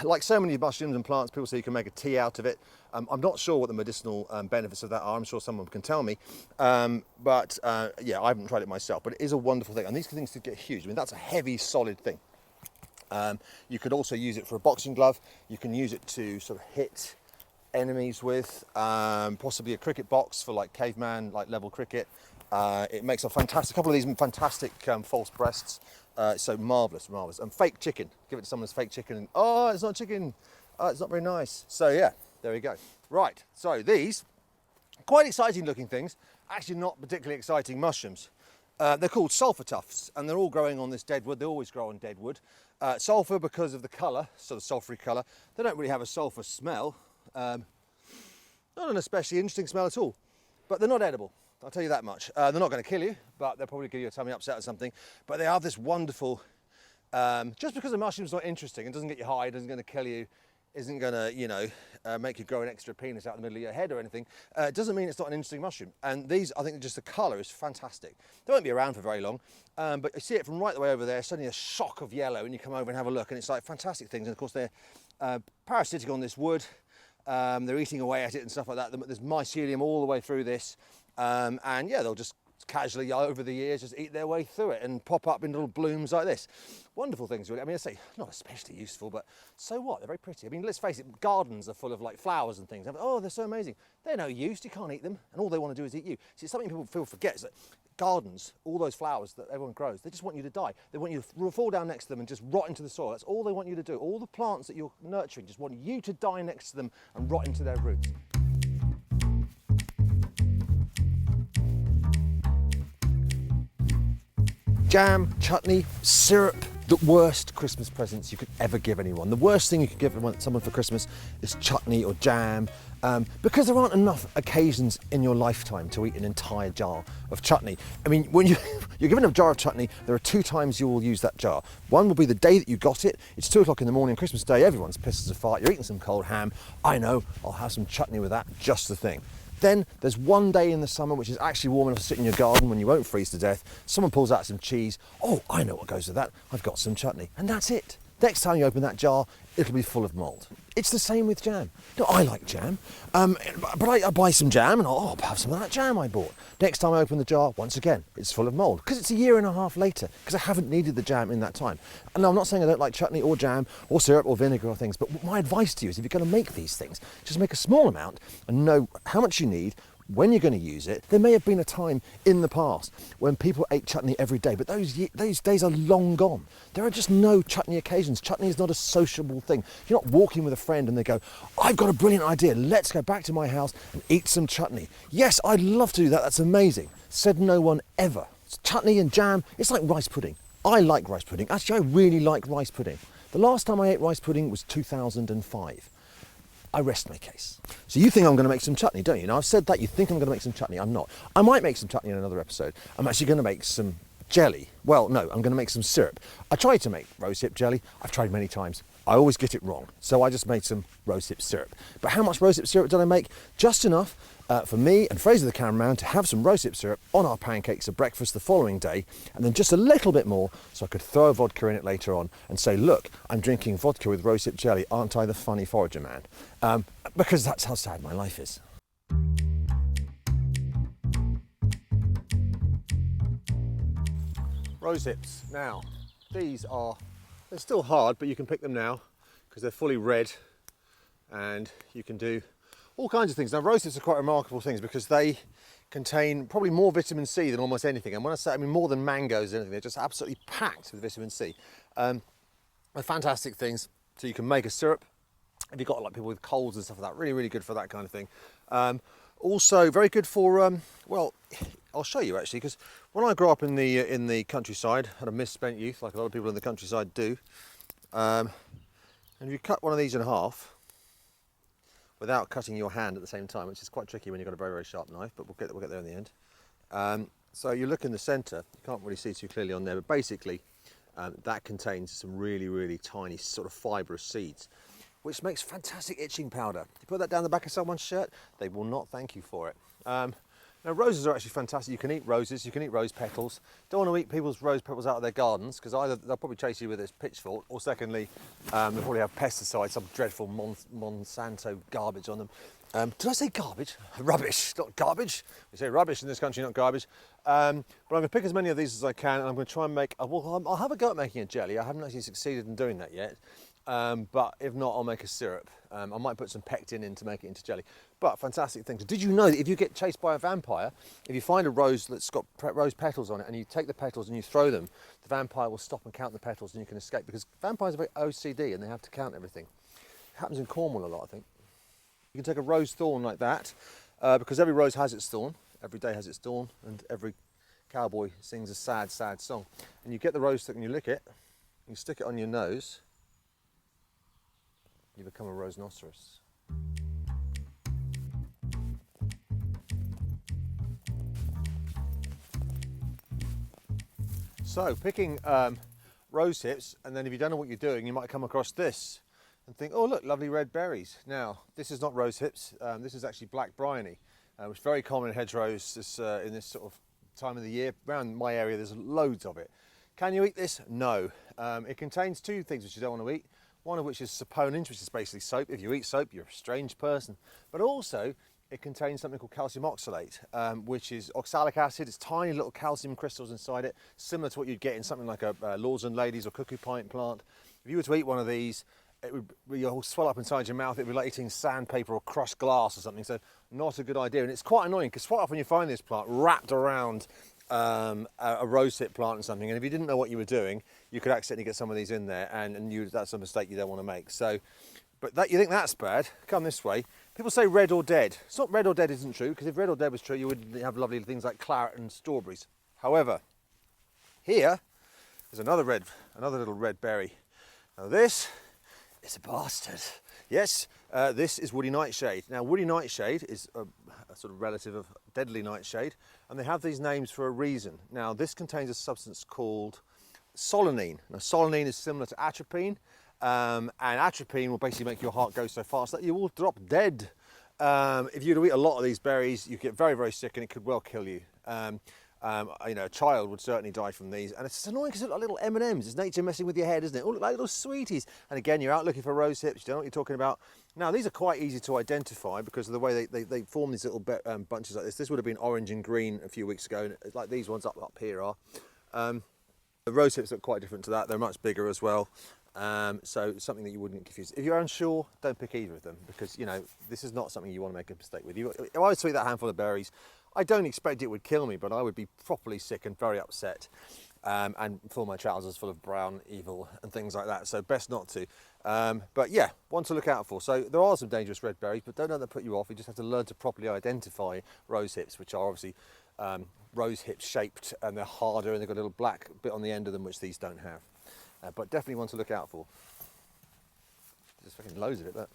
[SPEAKER 1] like so many mushrooms and plants, people say you can make a tea out of it. I'm not sure what the medicinal benefits of that are. I'm sure someone can tell me. Yeah, I haven't tried it myself, but it is a wonderful thing. And these things could get huge. I mean, that's a heavy, solid thing. You could also use it for a boxing glove. You can use it to sort of hit enemies with, possibly a cricket box for like caveman, like level cricket. It makes a couple of these fantastic false breasts. So marvellous. And fake chicken. Give it to someone as fake chicken and, oh, it's not chicken. Oh, it's not very nice. So yeah, there we go. Right, so these, quite exciting looking things, actually not particularly exciting mushrooms. They're called sulphur tufts, and they're all growing on this dead wood. They always grow on dead wood. Sulphur because of the colour, sort of sulphury colour. They don't really have a sulphur smell. Not an especially interesting smell at all, but they're not edible. I'll tell you that much. They're not going to kill you, but they'll probably give you a tummy upset or something. But they have this wonderful, just because a mushroom's not interesting and doesn't get you high, isn't going to kill you, isn't going to, make you grow an extra penis out the middle of your head or anything, it doesn't mean it's not an interesting mushroom. And these, I think just the colour is fantastic. They won't be around for very long, but you see it from right the way over there, suddenly a shock of yellow, and you come over and have a look, and it's like fantastic things. And of course, they're parasitic on this wood. They're eating away at it and stuff like that. There's mycelium all the way through this. And yeah, they'll just casually over the years just eat their way through it and pop up in little blooms like this. Wonderful things, really. I mean, I say not especially useful, but so what? They're very pretty. I mean, let's face it, gardens are full of like flowers and things. Oh, they're so amazing. They're no use. You can't eat them, and all they want to do is eat you. See, it's something people forget is that gardens, all those flowers that everyone grows, they just want you to die. They want you to fall down next to them and just rot into the soil. That's all they want you to do. All the plants that you're nurturing just want you to die next to them and rot into their roots. Jam, chutney, syrup, the worst Christmas presents you could ever give anyone. The worst thing you could give someone for Christmas is chutney or jam, because there aren't enough occasions in your lifetime to eat an entire jar of chutney. I mean, when you're given a jar of chutney, there are 2 times you will use that jar. One will be the day that you got it. It's 2 o'clock in the morning, Christmas Day, everyone's pissed as a fart, you're eating some cold ham. I know, I'll have some chutney with that, just the thing. Then there's one day in the summer which is actually warm enough to sit in your garden when you won't freeze to death. Someone pulls out some cheese. Oh, I know what goes with that. I've got some chutney. And that's it. Next time you open that jar, it'll be full of mould. It's the same with jam. No, I like jam, but I buy some jam and I'll have some of that jam I bought. Next time I open the jar, once again, it's full of mould because it's a year and a half later because I haven't needed the jam in that time. And I'm not saying I don't like chutney or jam or syrup or vinegar or things, but my advice to you is if you're going to make these things, just make a small amount and know how much you need, when you're going to use it. There may have been a time in the past when people ate chutney every day, but those days are long gone. There are just no chutney occasions. Chutney is not a sociable thing. You're not walking with a friend and they go, I've got a brilliant idea, let's go back to my house and eat some chutney. Yes, I'd love to do that, that's amazing. Said no one ever. Chutney and jam, it's like rice pudding. I like rice pudding. Actually, I really like rice pudding. The last time I ate rice pudding was 2005. I rest my case. So you think I'm going to make some chutney, don't you? Now I've said that, you think I'm going to make some chutney. I'm not. I might make some chutney in another episode. I'm actually going to make some jelly. Well, no, I'm going to make some syrup. I tried to make rosehip jelly. I've tried many times. I always get it wrong. So I just made some rosehip syrup. But how much rosehip syrup did I make? Just enough for me and Fraser the cameraman to have some rosehip syrup on our pancakes at breakfast the following day, and then just a little bit more so I could throw a vodka in it later on and say, look, I'm drinking vodka with rosehip jelly, aren't I the funny forager man? Because that's how sad my life is. Rosehips. Now, they're still hard, but you can pick them now because they're fully red and you can do all kinds of things. Now, rosehips are quite remarkable things because they contain probably more vitamin C than almost anything. And when I say, I mean more than mangoes or anything, they're just absolutely packed with vitamin C. They're fantastic things. So you can make a syrup. If you've got like people with colds and stuff like that, really, really good for that kind of thing. Also very good for, well, I'll show you actually, because when I grew up in the countryside, had a misspent youth like a lot of people in the countryside do, and if you cut one of these in half, without cutting your hand at the same time, which is quite tricky when you've got a very, very sharp knife, but we'll get there in the end. So you look in the centre, you can't really see too clearly on there, but basically that contains some really, really tiny sort of fibrous seeds, which makes fantastic itching powder. You put that down the back of someone's shirt, they will not thank you for it. Now roses are actually fantastic. You can eat roses, you can eat rose petals. Don't want to eat people's rose petals out of their gardens because either they'll probably chase you with this pitchfork, or secondly, they'll probably have pesticides, some dreadful Monsanto garbage on them. Did I say garbage? Rubbish, not garbage. We say rubbish in this country, not garbage. But I'm going to pick as many of these as I can, and I'm going to try and make, I'll have a go at making a jelly. I haven't actually succeeded in doing that yet. But if not, I'll make a syrup. I might put some pectin in to make it into jelly. But fantastic thing. So did you know that if you get chased by a vampire, if you find a rose that's got rose petals on it and you take the petals and you throw them, the vampire will stop and count the petals and you can escape, because vampires are very OCD and they have to count everything. It happens in Cornwall a lot, I think. You can take a rose thorn like that, because every rose has its thorn, every day has its thorn, and every cowboy sings a sad, sad song. And you get the rose stick and you lick it, you stick it on your nose, you become a rhinoceros. So picking rose hips, and then if you don't know what you're doing, you might come across this and think, oh look, lovely red berries. Now this is not rose hips, this is actually black bryony, which is very common in hedgerows in this sort of time of the year. Around my area there's loads of it. Can you eat this? No. It contains two things which you don't want to eat. One of which is saponins, which is basically soap. If you eat soap, you're a strange person. But also, it contains something called calcium oxalate, which is oxalic acid. It's tiny little calcium crystals inside it, similar to what you'd get in something like a Lords and Ladies or cuckoo pint plant. If you were to eat one of these, it would all swell up inside your mouth. It would be like eating sandpaper or crushed glass or something. So not a good idea. And it's quite annoying because quite often you find this plant wrapped around a rosehip plant or something, and if you didn't know what you were doing, you could accidentally get some of these in there, and that's a mistake you don't want to make. So, but that, you think that's bad? Come this way. People say red or dead. It's not red or dead isn't true, because if red or dead was true, you would have lovely things like claret and strawberries. However, here is another little red berry. Now this is a bastard. Yes, this is woody nightshade. Now woody nightshade is a sort of relative of deadly nightshade, and they have these names for a reason. Now this contains a substance called solanine. Now solanine is similar to atropine, and atropine will basically make your heart go so fast that you will drop dead. if you were to eat a lot of these berries, you get very, very sick and it could well kill you. You know, a child would certainly die from these, and it's just annoying because they look like little M&Ms. It's nature messing with your head, isn't it? All look like little sweeties. And again, you're out looking for rose hips. You don't know what you're talking about. Now, these are quite easy to identify because of the way they form these little bunches like this. This would have been orange and green a few weeks ago, and it's like these ones up here are. The rose hips look quite different to that. They're much bigger as well. So something that you wouldn't confuse. If you're unsure, don't pick either of them because, you know, this is not something you want to make a mistake with. If I was to eat that handful of berries, I don't expect it would kill me, but I would be properly sick and very upset and fill my trousers full of brown evil and things like that. So best not to. But yeah, one to look out for. So there are some dangerous red berries, but don't let that put you off. You just have to learn to properly identify rose hips, which are obviously rose hip shaped, and they're harder and they've got a little black bit on the end of them, which these don't have. But definitely one to look out for. There's fucking loads of it, but.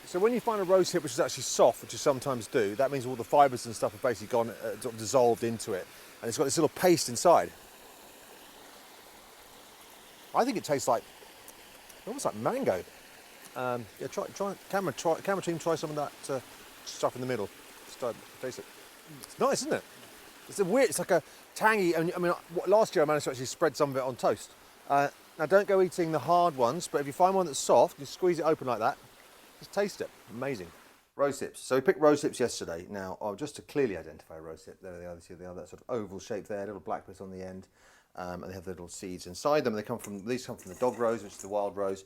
[SPEAKER 1] So when you find a rose hip which is actually soft, which you sometimes do, that means all the fibres and stuff have basically gone sort of dissolved into it, and it's got this little paste inside. I think it tastes like almost like mango. Yeah, camera team, try some of that stuff in the middle. Just taste it. It's nice, isn't it? It's a weird. It's like a tangy. I mean, last year I managed to actually spread some of it on toast. Now don't go eating the hard ones, but if you find one that's soft, you squeeze it open like that. Just taste it. Amazing. Rose hips. So we picked rose hips yesterday. Now, just to clearly identify a rose hip, there they are. See, they are that sort of oval shape there, little black bits on the end, and they have the little seeds inside them. These come from the dog rose, which is the wild rose.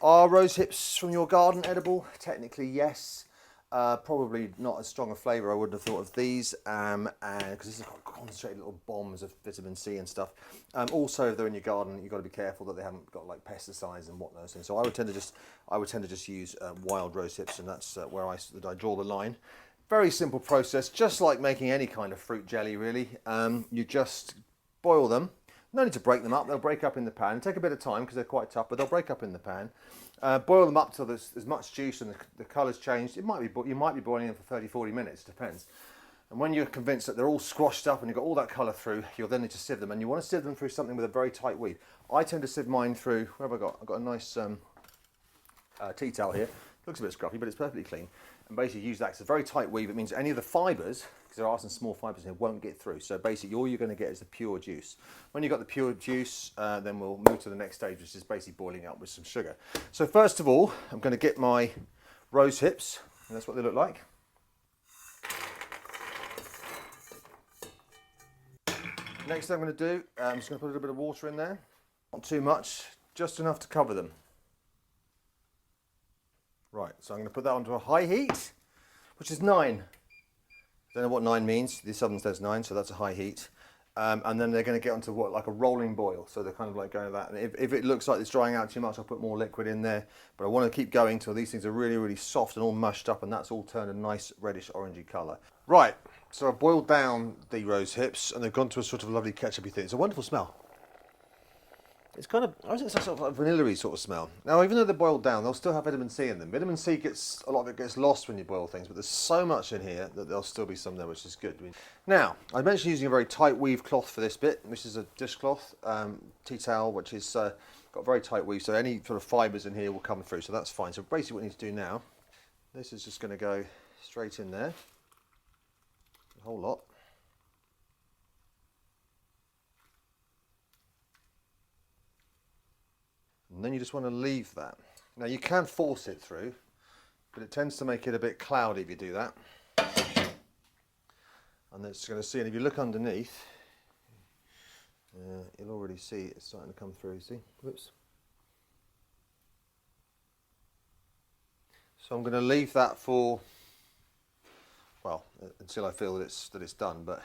[SPEAKER 1] Are rose hips from your garden edible? Technically, yes. Probably not as strong a flavour I would have thought of these, and because this is quite concentrated little bombs of vitamin C and stuff. Also, if they're in your garden, you've got to be careful that they haven't got like pesticides and whatnot. So I would tend to just use wild rose hips, and that's where I draw the line. Very simple process, just like making any kind of fruit jelly, really. You just boil them. No need to break them up. They'll break up in the pan. Take a bit of time because they're quite tough, but they'll break up in the pan. Boil them up till there's as much juice and the colour's changed. You might be boiling them for 30-40 minutes, depends. And when you're convinced that they're all squashed up and you've got all that colour through, you'll then need to sieve them. And you want to sieve them through something with a very tight weave. I tend to sieve mine through, what have I got? I've got a nice tea towel here. Looks a bit scruffy, but it's perfectly clean. And basically use that. It's a very tight weave. It means any of the fibres, because there are some small fibres in here, won't get through. So basically all you're going to get is the pure juice. When you've got the pure juice, then we'll move to the next stage, which is basically boiling up with some sugar. So first of all, I'm going to get my rose hips, and that's what they look like. Next thing I'm going to do, I'm just going to put a little bit of water in there. Not too much, just enough to cover them. Right, so I'm going to put that onto a high heat, which is 9. Don't know what 9 means. This oven says 9, so that's a high heat. And then they're going to get onto what, like a rolling boil. So they're kind of like going like that. And if it looks like it's drying out too much, I'll put more liquid in there. But I want to keep going till these things are really, really soft and all mushed up, and that's all turned a nice reddish orangey colour. Right, so I've boiled down the rose hips, and they've gone to a sort of lovely ketchupy thing. It's a wonderful smell. It's kind of, I think it's a sort of like vanilla-y sort of smell. Now, even though they're boiled down, they'll still have vitamin C in them. Vitamin C a lot of it gets lost when you boil things, but there's so much in here that there'll still be some there, which is good. Now, I mentioned using a very tight weave cloth for this bit. This is a dishcloth, tea towel, which is got very tight weave, so any sort of fibres in here will come through, so that's fine. So basically what we need to do now, this is just going to go straight in there, a whole lot. And then you just want to leave that. Now you can force it through, but it tends to make it a bit cloudy if you do that. And it's going to see, and if you look underneath, you'll already see it's starting to come through, see? Whoops. So I'm going to leave that for, well, until I feel that it's done, but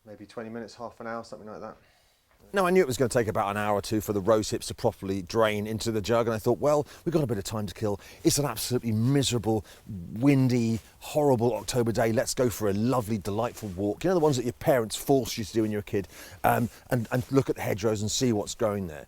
[SPEAKER 1] maybe 20 minutes, half an hour, something like that. Now, I knew it was going to take about an hour or two for the rose hips to properly drain into the jug, and I thought, well, we've got a bit of time to kill. It's an absolutely miserable, windy, horrible October day, let's go for a lovely, delightful walk. You know, the ones that your parents forced you to do when you were a kid, and look at the hedgerows and see what's growing there.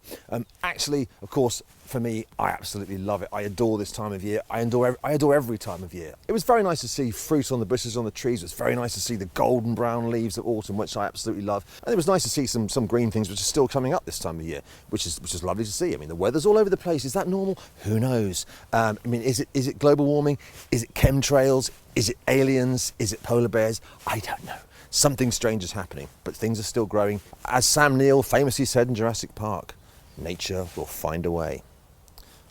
[SPEAKER 1] Actually, of course, for me, I absolutely love it. I adore this time of year. I adore every time of year. It was very nice to see fruit on the bushes, on the trees. It was very nice to see the golden brown leaves of autumn, which I absolutely love. And it was nice to see some green things which are still coming up this time of year, which is lovely to see. I mean, the weather's all over the place. Is that normal? Who knows? I mean, is it global warming? Is it chemtrails? Is it aliens? Is it polar bears? I don't know. Something strange is happening, but things are still growing. As Sam Neill famously said in Jurassic Park, nature will find a way.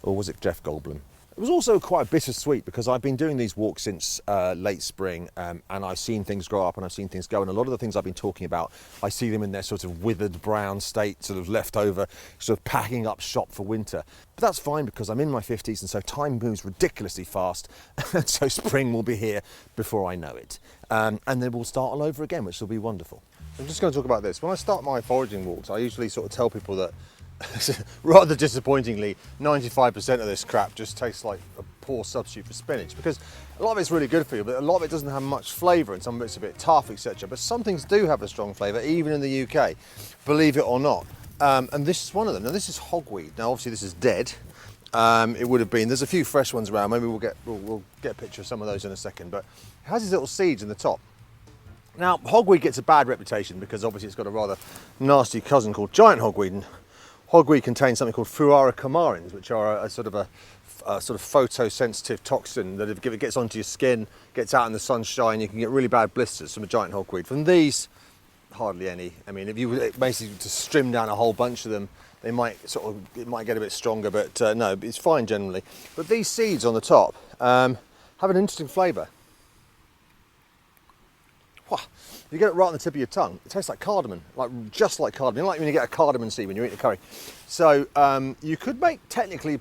[SPEAKER 1] Or was it Jeff Goldblum? It was also quite bittersweet because I've been doing these walks since late spring, and I've seen things grow up and I've seen things go, and a lot of the things I've been talking about, I see them in their sort of withered brown state, sort of left over, sort of packing up shop for winter. But that's fine because I'm in my 50s, and so time moves ridiculously fast, and so spring will be here before I know it. And then we'll start all over again, which will be wonderful. I'm just going to talk about this. When I start my foraging walks, I usually sort of tell people that rather disappointingly, 95% of this crap just tastes like a poor substitute for spinach, because a lot of it's really good for you, but a lot of it doesn't have much flavour, and some of it's a bit tough, etc. But some things do have a strong flavour, even in the UK, believe it or not. And this is one of them. Now, this is hogweed. Now, obviously, this is dead. It would have been. There's a few fresh ones around. Maybe we'll get a picture of some of those in a second. But it has these little seeds in the top. Now, hogweed gets a bad reputation because obviously it's got a rather nasty cousin called giant hogweed. And hogweed contains something called fluorocamarins, which are a sort of photosensitive toxin that if it gets onto your skin, gets out in the sunshine, you can get really bad blisters from a giant hogweed. From these, hardly any. I mean, if you basically just trim down a whole bunch of them, it might get a bit stronger, but no, it's fine generally. But these seeds on the top have an interesting flavour. You get it right on the tip of your tongue, it tastes like cardamom, just like cardamom, like when you get a cardamom seed when you eat a curry. So you could technically,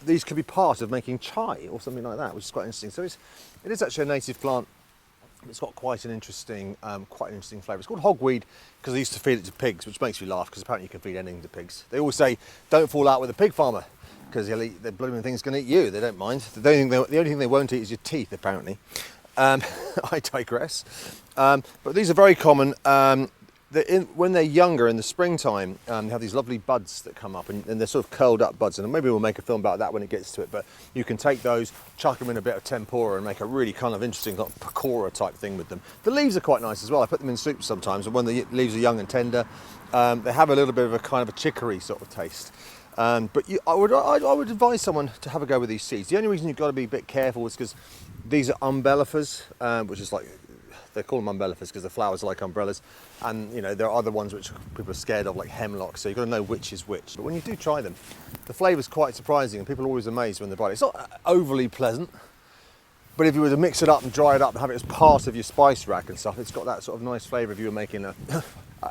[SPEAKER 1] these could be part of making chai or something like that, which is quite interesting. So it is actually a native plant. It's got quite an interesting flavour. It's called hogweed because I used to feed it to pigs, which makes me laugh because apparently you can feed anything to pigs. They always say, don't fall out with a pig farmer because the blooming thing's going to eat you. They don't mind. The only thing they won't eat is your teeth, apparently. I digress. But these are very common. When they're younger in the springtime, they have these lovely buds that come up, and they're sort of curled up buds, and maybe we'll make a film about that when it gets to it, but you can take those, chuck them in a bit of tempura and make a really kind of interesting like pakora type thing with them. The leaves are quite nice as well. I put them in soup sometimes, and when the leaves are young and tender, they have a little bit of a kind of a chicory sort of taste. But I would advise someone to have a go with these seeds. The only reason you've got to be a bit careful is because these are umbellifers, which is like, they call them umbellifers because the flowers are like umbrellas, and you know there are other ones which people are scared of, like hemlock, so you've got to know which is which. But when you do try them, the flavour's quite surprising, and people are always amazed when they buy it. It's not overly pleasant, but if you were to mix it up and dry it up and have it as part of your spice rack and stuff, it's got that sort of nice flavour if you were making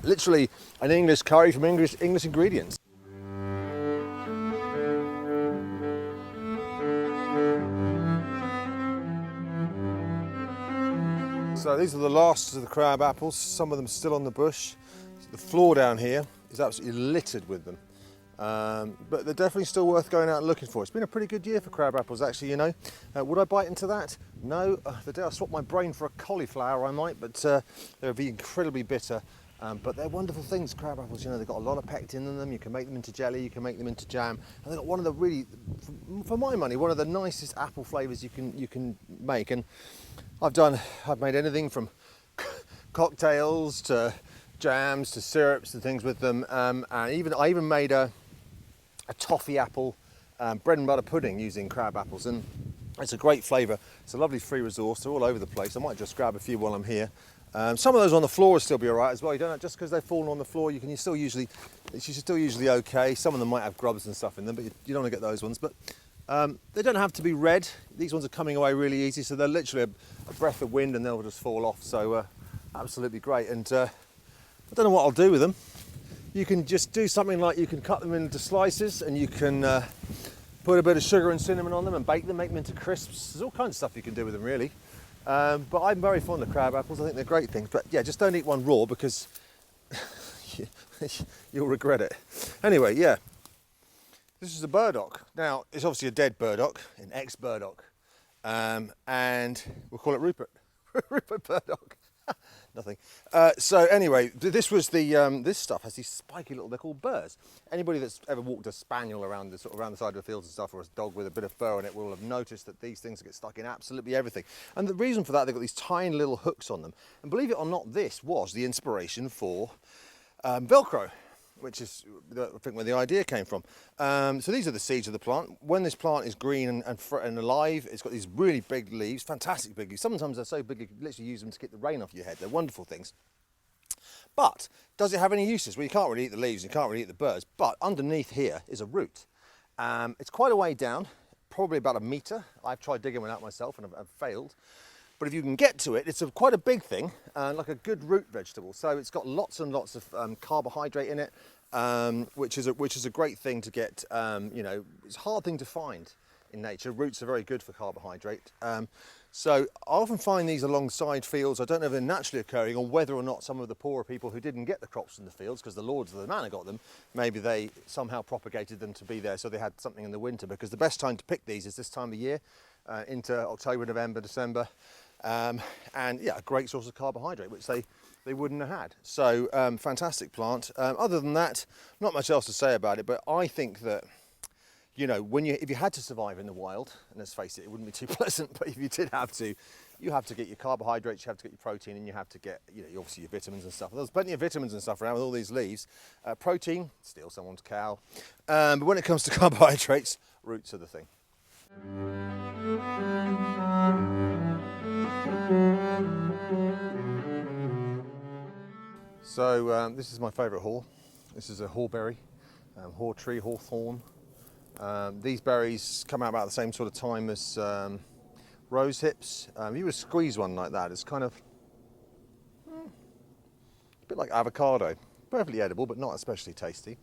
[SPEAKER 1] literally an English curry from English ingredients. So these are the last of the crab apples, some of them still on the bush. The floor down here is absolutely littered with them. But they're definitely still worth going out and looking for. It's been a pretty good year for crab apples, actually, you know. Would I bite into that? No. The day I swapped my brain for a cauliflower, I might, but they're incredibly bitter. But they're wonderful things, crab apples. You know, they've got a lot of pectin in them. You can make them into jelly, you can make them into jam. And they've got one of the really, for my money, one of the nicest apple flavours you can make. And I've made anything from cocktails to jams to syrups and things with them. And I even made a toffee apple bread and butter pudding using crab apples. And it's a great flavour. It's a lovely free resource. They're all over the place. I might just grab a few while I'm here. Some of those on the floor will still be all right as well. You don't just because they've fallen on the floor, it's still usually okay. Some of them might have grubs and stuff in them, but you don't want to get those ones. But they don't have to be red. These ones are coming away really easy, so they're literally a breath of wind and they'll just fall off. So absolutely great. And I don't know what I'll do with them. You can just do something like you can cut them into slices and you can put a bit of sugar and cinnamon on them and bake them, make them into crisps. There's all kinds of stuff you can do with them, really. But I'm very fond of crab apples. I think they're great things. But yeah, just don't eat one raw because you'll regret it. Anyway, yeah. This is a burdock. Now, it's obviously a dead burdock, an ex-burdock. and we'll call it Rupert. Rupert Burdock. Nothing. So anyway, this was the this stuff has these spiky little. They're called burrs. Anybody that's ever walked a spaniel around the around the side of the fields and stuff, or a dog with a bit of fur on it, will have noticed that these things get stuck in absolutely everything. And the reason for that, they've got these tiny little hooks on them. And believe it or not, this was the inspiration for Velcro, which is I think where the idea came from. So these are the seeds of the plant. When this plant is green and alive, it's got these really big leaves, fantastic big leaves. Sometimes they're so big you can literally use them to keep the rain off your head. They're wonderful things. But does it have any uses? Well, you can't really eat the leaves, you can't really eat the burrs, but underneath here is a root. It's quite a way down, probably about 1 metre. I've tried digging one out myself and I've failed. But if you can get to it, it's quite a big thing, like a good root vegetable. So it's got lots and lots of carbohydrate in it, which is a great thing to get. You know, it's a hard thing to find in nature. Roots are very good for carbohydrate. So I often find these alongside fields. I don't know if they're naturally occurring or whether or not some of the poorer people who didn't get the crops from the fields because the lords of the manor got them, maybe they somehow propagated them to be there so they had something in the winter, because the best time to pick these is this time of year, into October, November, December. And yeah, a great source of carbohydrate, which they wouldn't have had. So fantastic plant. Other than that, not much else to say about it, but I think that, you know, if you had to survive in the wild, and let's face it, it wouldn't be too pleasant, but if you did have to, you have to get your carbohydrates, you have to get your protein, and you have to get, you know, obviously your vitamins and stuff. There's plenty of vitamins and stuff around with all these leaves. Protein, steal someone's cow. But when it comes to carbohydrates, roots are the thing. So this is my favourite haw. This is a hawberry, haw tree, hawthorn. These berries come out about the same sort of time as rosehips. If you would squeeze one like that, it's kind of a bit like avocado. Perfectly edible, but not especially tasty.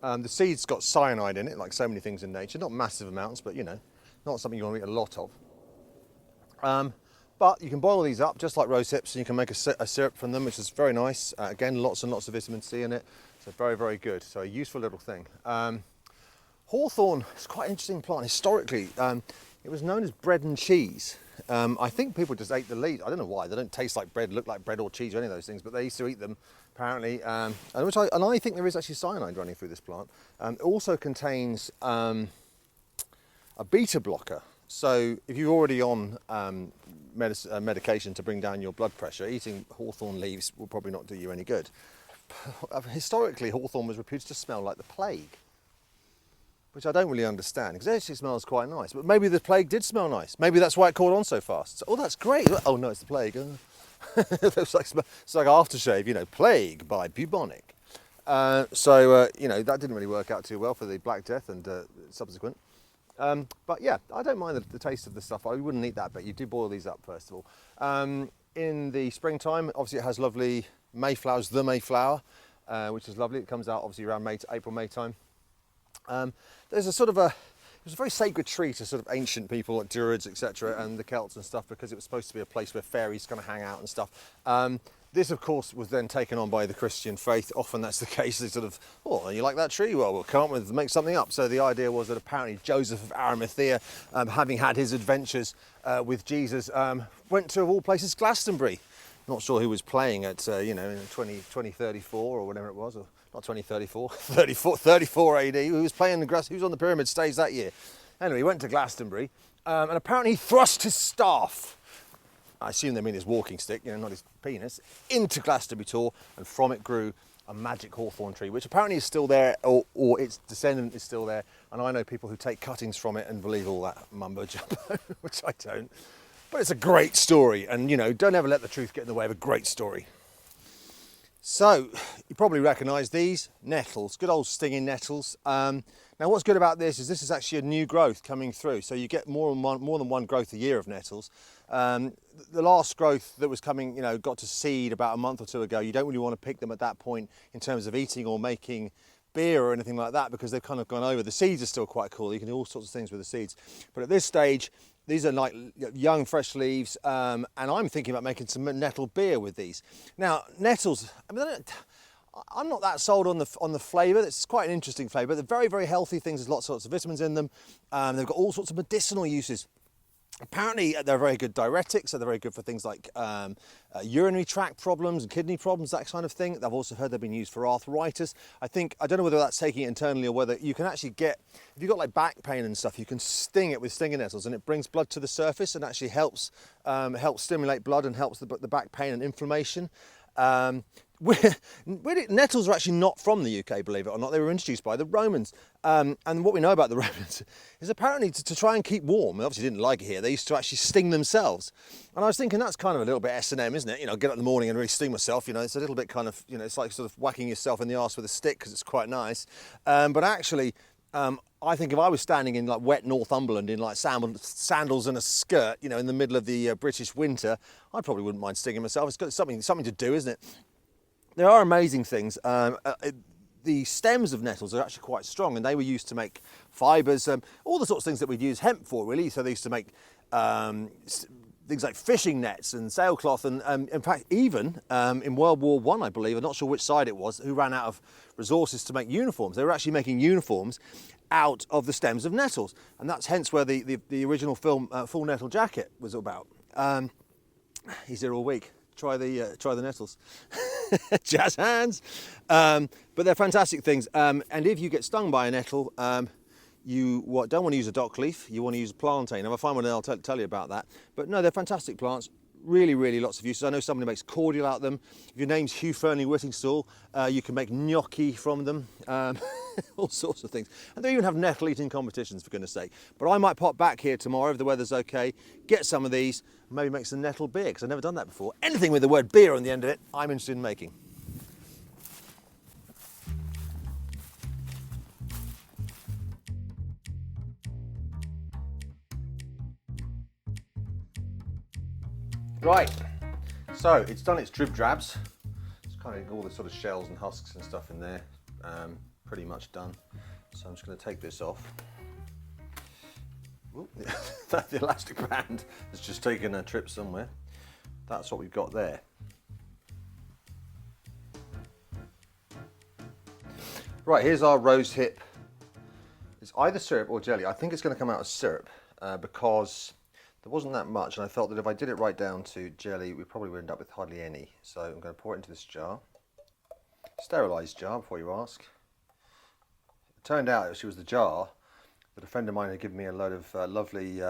[SPEAKER 1] The seed's got cyanide in it, like so many things in nature. Not massive amounts, but you know, not something you want to eat a lot of. But you can boil these up just like rosehips, and you can make a syrup from them, which is very nice. Again, lots and lots of vitamin C in it, so very, very good. So a useful little thing. Hawthorn is quite an interesting plant. Historically, it was known as bread and cheese. I think people just ate the leaves. I don't know why. They don't taste like bread, look like bread or cheese or any of those things, but they used to eat them apparently. And I think there is actually cyanide running through this plant. It also contains a beta blocker. So if you're already on medication to bring down your blood pressure, eating hawthorn leaves will probably not do you any good. Historically, hawthorn was reputed to smell like the plague, which I don't really understand, because it actually smells quite nice. But maybe the plague did smell nice. Maybe that's why it caught on so fast. So, oh, that's great. Oh no, it's the plague. It's like aftershave, you know, plague by bubonic. You know, that didn't really work out too well for the Black Death and subsequent. But yeah, I don't mind the taste of the stuff. I wouldn't eat that, but you do boil these up first of all. In the springtime, obviously it has lovely mayflowers, the mayflower, which is lovely. It comes out obviously around April, May time. There's it was a very sacred tree to sort of ancient people like Druids, etc., and the Celts and stuff, because it was supposed to be a place where fairies kind of hang out and stuff. This, of course, was then taken on by the Christian faith. Often that's the case. They sort of, oh, you like that tree? Well, we'll come up with, make something up. So the idea was that apparently Joseph of Arimathea, having had his adventures with Jesus, went to, of all places, Glastonbury. Not sure who was playing at, you know, in 2034 or whatever it was, or not 2034, 34 AD. Who was playing who was on the pyramid stage that year? Anyway, he went to Glastonbury, and apparently he thrust his staff, I assume they mean his walking stick, you know, not his penis, into Glastonbury Tor, and from it grew a magic hawthorn tree, which apparently is still there, or its descendant is still there. And I know people who take cuttings from it and believe all that mumbo jumbo, which I don't. But it's a great story, and you know, don't ever let the truth get in the way of a great story. So, you probably recognise these, nettles, good old stinging nettles. Now what's good about this is actually a new growth coming through, so you get more than one growth a year of nettles. The last growth that was coming, you know, got to seed about a month or two ago. You don't really want to pick them at that point in terms of eating or making beer or anything like that, because they've kind of gone over. The seeds are still quite cool. You can do all sorts of things with the seeds. But at this stage, these are like young, fresh leaves, and I'm thinking about making some nettle beer with these. Now, nettles, I mean, I'm not that sold on the flavour. It's quite an interesting flavour. They're very, very healthy things. There's lots of vitamins in them. They've got all sorts of medicinal uses. Apparently they're very good diuretics, so they're very good for things like urinary tract problems and kidney problems, that kind of thing. I've also heard they've been used for arthritis. I don't know whether that's taking it internally or whether you can actually get, if you've got like back pain and stuff, you can sting it with stinging nettles and it brings blood to the surface and actually helps stimulate blood and helps the back pain and inflammation. Nettles are actually not from the UK, believe it or not. They were introduced by the Romans. And what we know about the Romans is apparently to try and keep warm, they obviously didn't like it here, they used to actually sting themselves. And I was thinking that's kind of a little bit S&M, isn't it? You know, get up in the morning and really sting myself, you know, it's a little bit kind of, you know, it's like sort of whacking yourself in the arse with a stick because it's quite nice. But actually, I think if I was standing in like wet Northumberland in like sandals and a skirt, you know, in the middle of the British winter, I probably wouldn't mind stinging myself. It's got something to do, isn't it? There are amazing things. The stems of nettles are actually quite strong and they were used to make fibres, all the sorts of things that we'd use hemp for really. So they used to make things like fishing nets and sailcloth and in fact even in World War I believe, I'm not sure which side it was, who ran out of resources to make uniforms. They were actually making uniforms out of the stems of nettles, and that's hence where the original film Full Nettle Jacket was about. He's here all week. Try the nettles. Jazz hands. But they're fantastic things. And if you get stung by a nettle, you don't want to use a dock leaf, you want to use a plantain. If I find one, I'll tell you about that. But no, they're fantastic plants. Really, really lots of uses. I know somebody makes cordial out of them. If your name's Hugh Fernley Whittingstall, you can make gnocchi from them. All sorts of things. And they even have nettle eating competitions, for goodness sake. But I might pop back here tomorrow if the weather's okay, get some of these, maybe make some nettle beer, because I've never done that before. Anything with the word beer on the end of it, I'm interested in making. Right, so it's done its drib drabs. It's kind of all the sort of shells and husks and stuff in there, pretty much done. So I'm just going to take this off. Ooh, the elastic band has just taken a trip somewhere. That's what we've got there. Right, here's our rosehip. It's either syrup or jelly. I think it's going to come out as syrup because there wasn't that much, and I felt that if I did it right down to jelly, we probably would end up with hardly any. So I'm going to pour it into this jar. Sterilised jar, before you ask. It turned out actually was the jar that a friend of mine had given me a load of lovely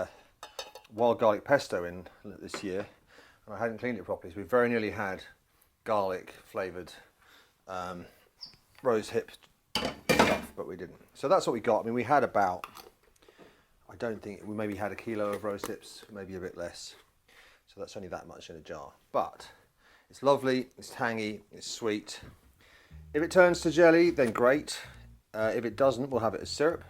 [SPEAKER 1] wild garlic pesto in this year, and I hadn't cleaned it properly, so we very nearly had garlic flavoured rosehip stuff, but we didn't. So that's what we got. I mean, we had about, I don't think, we maybe had a kilo of rose hips, maybe a bit less. So that's only that much in a jar. But it's lovely, it's tangy, it's sweet. If it turns to jelly, then great. If it doesn't, we'll have it as syrup.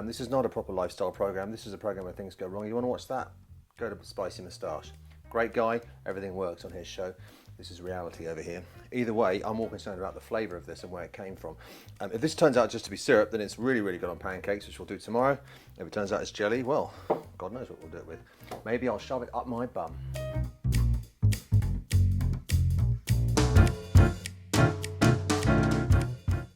[SPEAKER 1] This is not a proper lifestyle program. This is a program where things go wrong. You want to watch that? Go to Spicy Moustache. Great guy, everything works on his show. This is reality over here. Either way, I'm more concerned about the flavour of this and where it came from. If this turns out just to be syrup, then it's really, really good on pancakes, which we'll do tomorrow. If it turns out it's jelly, well, God knows what we'll do it with. Maybe I'll shove it up my bum.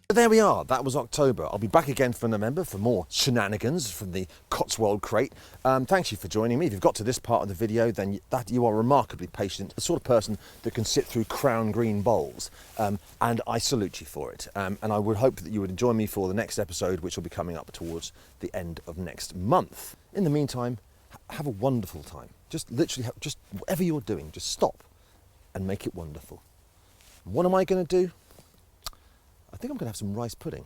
[SPEAKER 1] There we are, that was October. I'll be back again for November for more shenanigans from the Cotswold Crate. Thank you for joining me. If you've got to this part of the video, then you are remarkably patient, the sort of person that can sit through crown green bowls, and I salute you for it. And I would hope that you would join me for the next episode, which will be coming up towards the end of next month. In the meantime, have a wonderful time. Just literally, just whatever you're doing, just stop and make it wonderful. What am I going to do? I think I'm going to have some rice pudding.